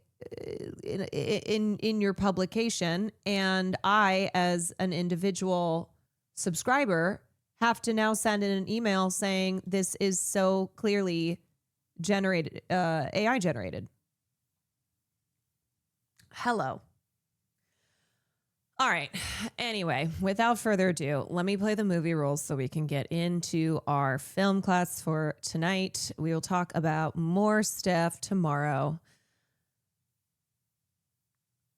in your publication, and I, as an individual subscriber, have to now send in an email saying this is so clearly generated, AI generated. Hello. All right. Anyway, without further ado, let me play the movie rules so we can get into our film class for tonight. We will talk about more stuff tomorrow.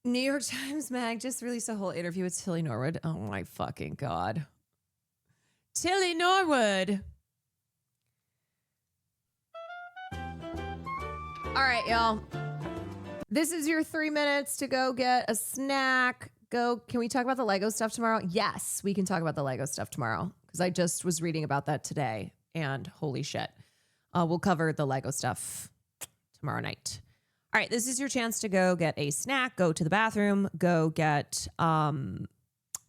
New York Times Mag just released a whole interview with Tilly Norwood. Oh my fucking God. Tilly Norwood. All right, y'all. This is your 3 minutes to go get a snack. Can we talk about the Lego stuff tomorrow? Yes, we can talk about the Lego stuff tomorrow because I just was reading about that today and holy shit. We'll cover the Lego stuff tomorrow night. All right, this is your chance to go get a snack, go to the bathroom, go get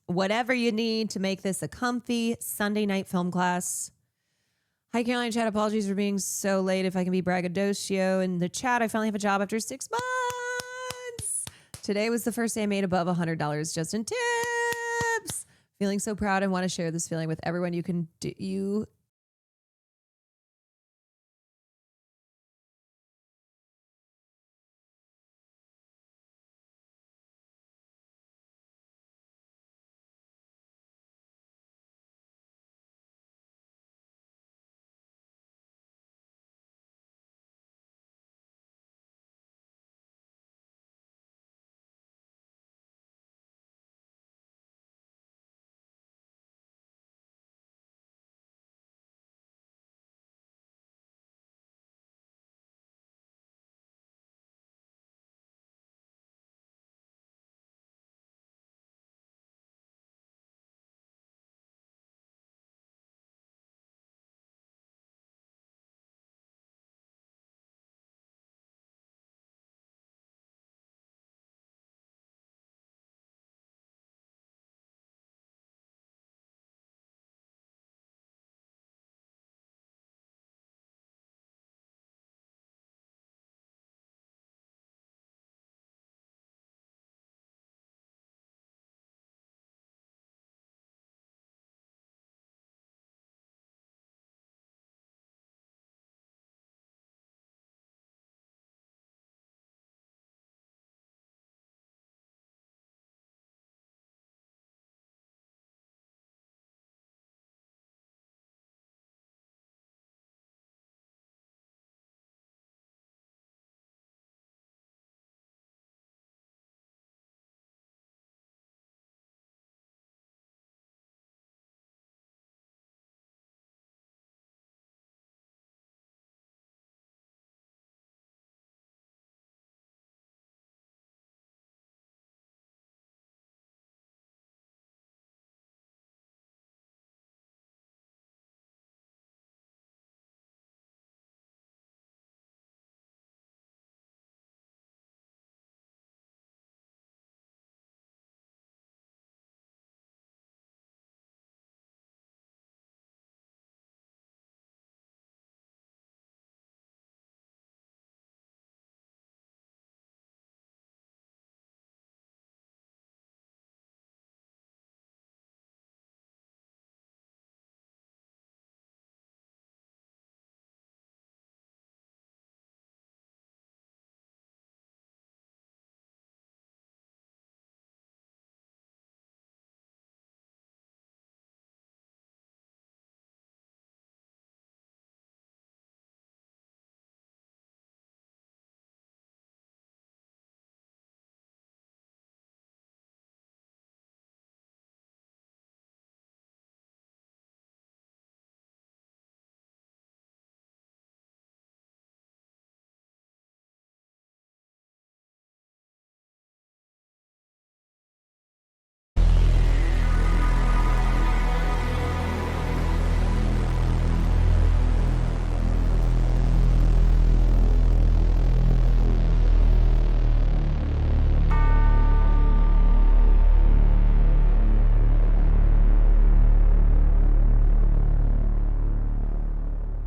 whatever you need to make this a comfy Sunday night film class. Hi, Caroline Chat. Apologies for being so late. If I can be braggadocio in the chat, I finally have a job after 6 months. Today was the first day I made above $100 just in tips. Feeling so proud and want to share this feeling with everyone. You can do.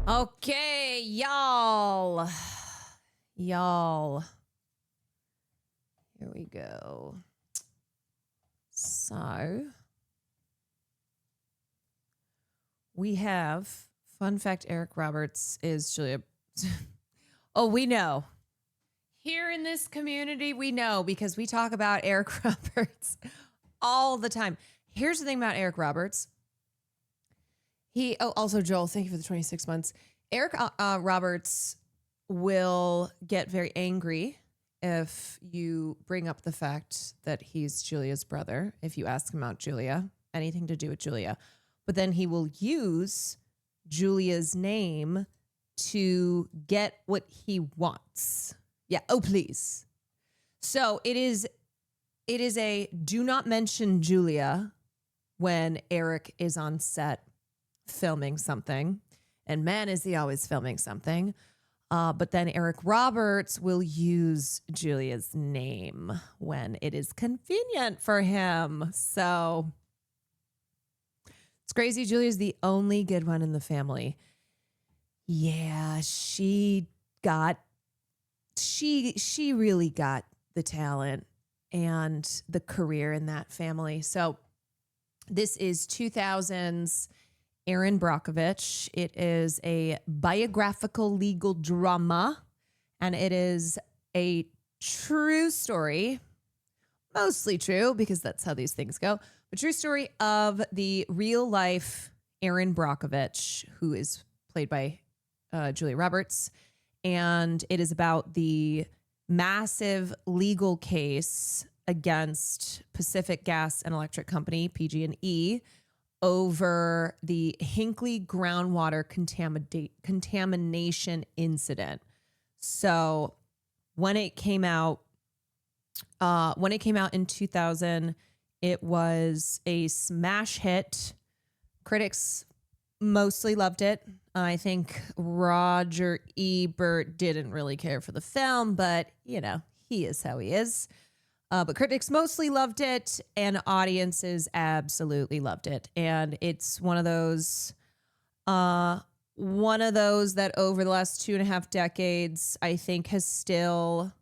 Okay, y'all. we go. So we have, fun fact, Eric Roberts is Julia. Oh, we know. Here in this community, we know because we talk about Eric Roberts all the time. Here's the thing about Eric Roberts. Also, Joel, thank you for the 26 months. Eric Roberts will get very angry if you bring up the fact that he's Julia's brother, if you ask him about Julia, anything to do with Julia. But then he will use Julia's name to get what he wants. Yeah. Oh, please. So it is a do not mention Julia when Eric is on set filming something. And man, is he always filming something. But then Eric Roberts will use Julia's name when it is convenient for him. So it's crazy. Julia's the only good one in the family. Yeah, she really got the talent and the career in that family. So this is 2000s Erin Brockovich. It is a biographical legal drama, and it is a true story, mostly true because that's how these things go, a true story of the real life Erin Brockovich, who is played by Julia Roberts. And it is about the massive legal case against Pacific Gas and Electric Company, PG&E, over the Hinkley groundwater contamination incident. So when it came out in 2000, it was a smash hit. Critics mostly loved it. I think Roger Ebert didn't really care for the film, but you know, he is how he is. But critics mostly loved it, and audiences absolutely loved it. And it's one of those that over the last 2.5 decades, I think has still,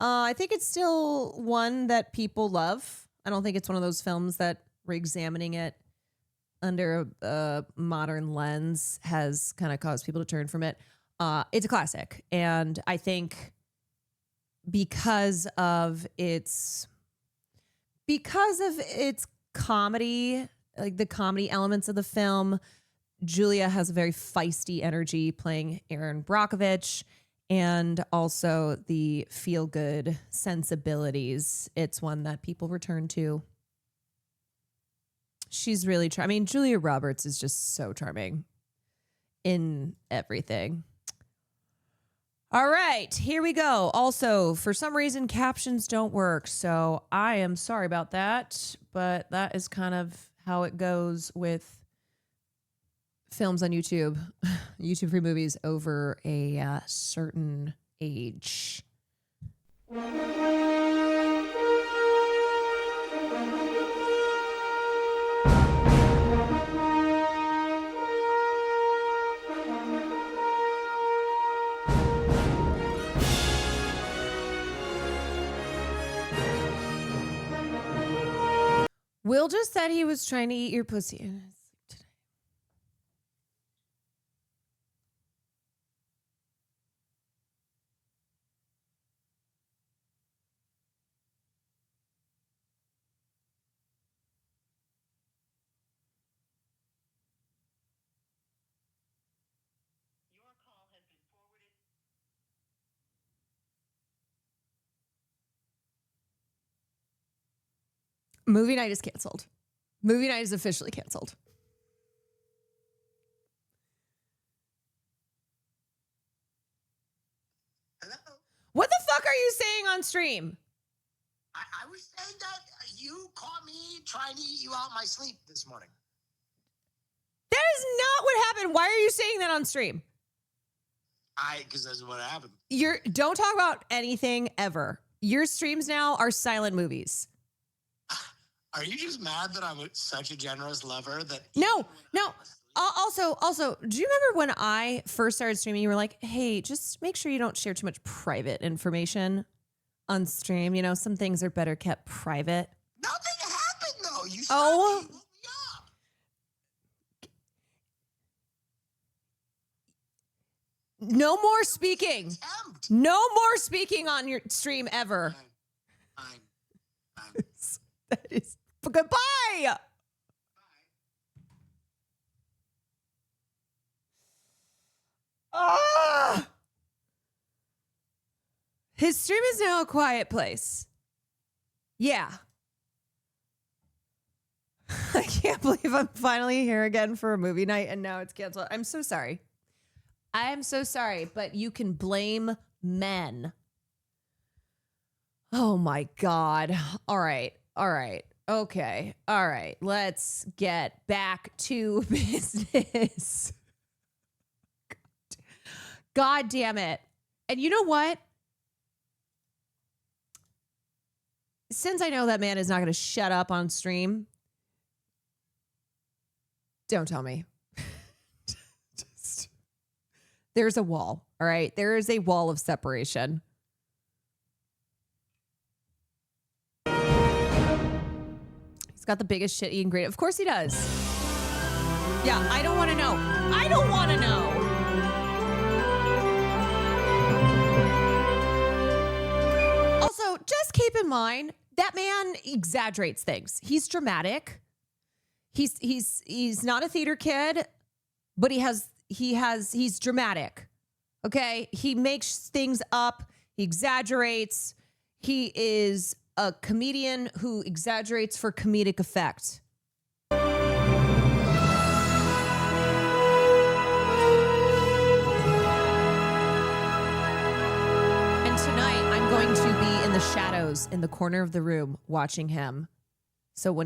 I think it's still one that people love. I don't think it's one of those films that re-examining it under a modern lens has kind of caused people to turn from it. It's a classic, and I think because of its comedy, like the comedy elements of the film, Julia has a very feisty energy playing Erin Brockovich, and also the feel-good sensibilities. It's one that people return to. She's really I mean, Julia Roberts is just so charming in everything. All right, here we go. Also, for some reason, captions don't work, so I am sorry about that, but that is kind of how it goes with films on YouTube, YouTube free movies over a certain age. Will just said he was trying to eat your pussy in his sleep today. Movie night is canceled. Movie night is officially canceled. Hello? What the fuck are you saying on stream? I was saying that you caught me trying to eat you out my sleep this morning. That is not what happened. Why are you saying that on stream? Because that's what happened. Don't talk about anything ever. Your streams now are silent movies. Are you just mad that I'm such a generous lover that... No. Also, do you remember when I first started streaming, you were like, hey, just make sure you don't share too much private information on stream. You know, some things are better kept private. Nothing happened though. You Oh. woke me up. No more speaking. No more speaking on your stream ever. That is goodbye. Ah! His stream is now a quiet place. Yeah. I can't believe I'm finally here again for a movie night and now it's canceled. I'm so sorry. I am so sorry, but you can blame men. Oh my God. All right. All right. Okay. All right. Let's get back to business. God damn it. And you know what? Since I know that man is not going to shut up on stream, don't tell me. There's a wall, all right? There is a wall of separation. He's got the biggest shit eating grade. Of course he does. Yeah, I don't want to know. I don't want to know. Also, just keep in mind, that man exaggerates things. He's dramatic. He's not a theater kid, but he's dramatic. Okay? He makes things up. He exaggerates. He is a comedian who exaggerates for comedic effect. And tonight I'm going to be in the shadows in the corner of the room watching him. So when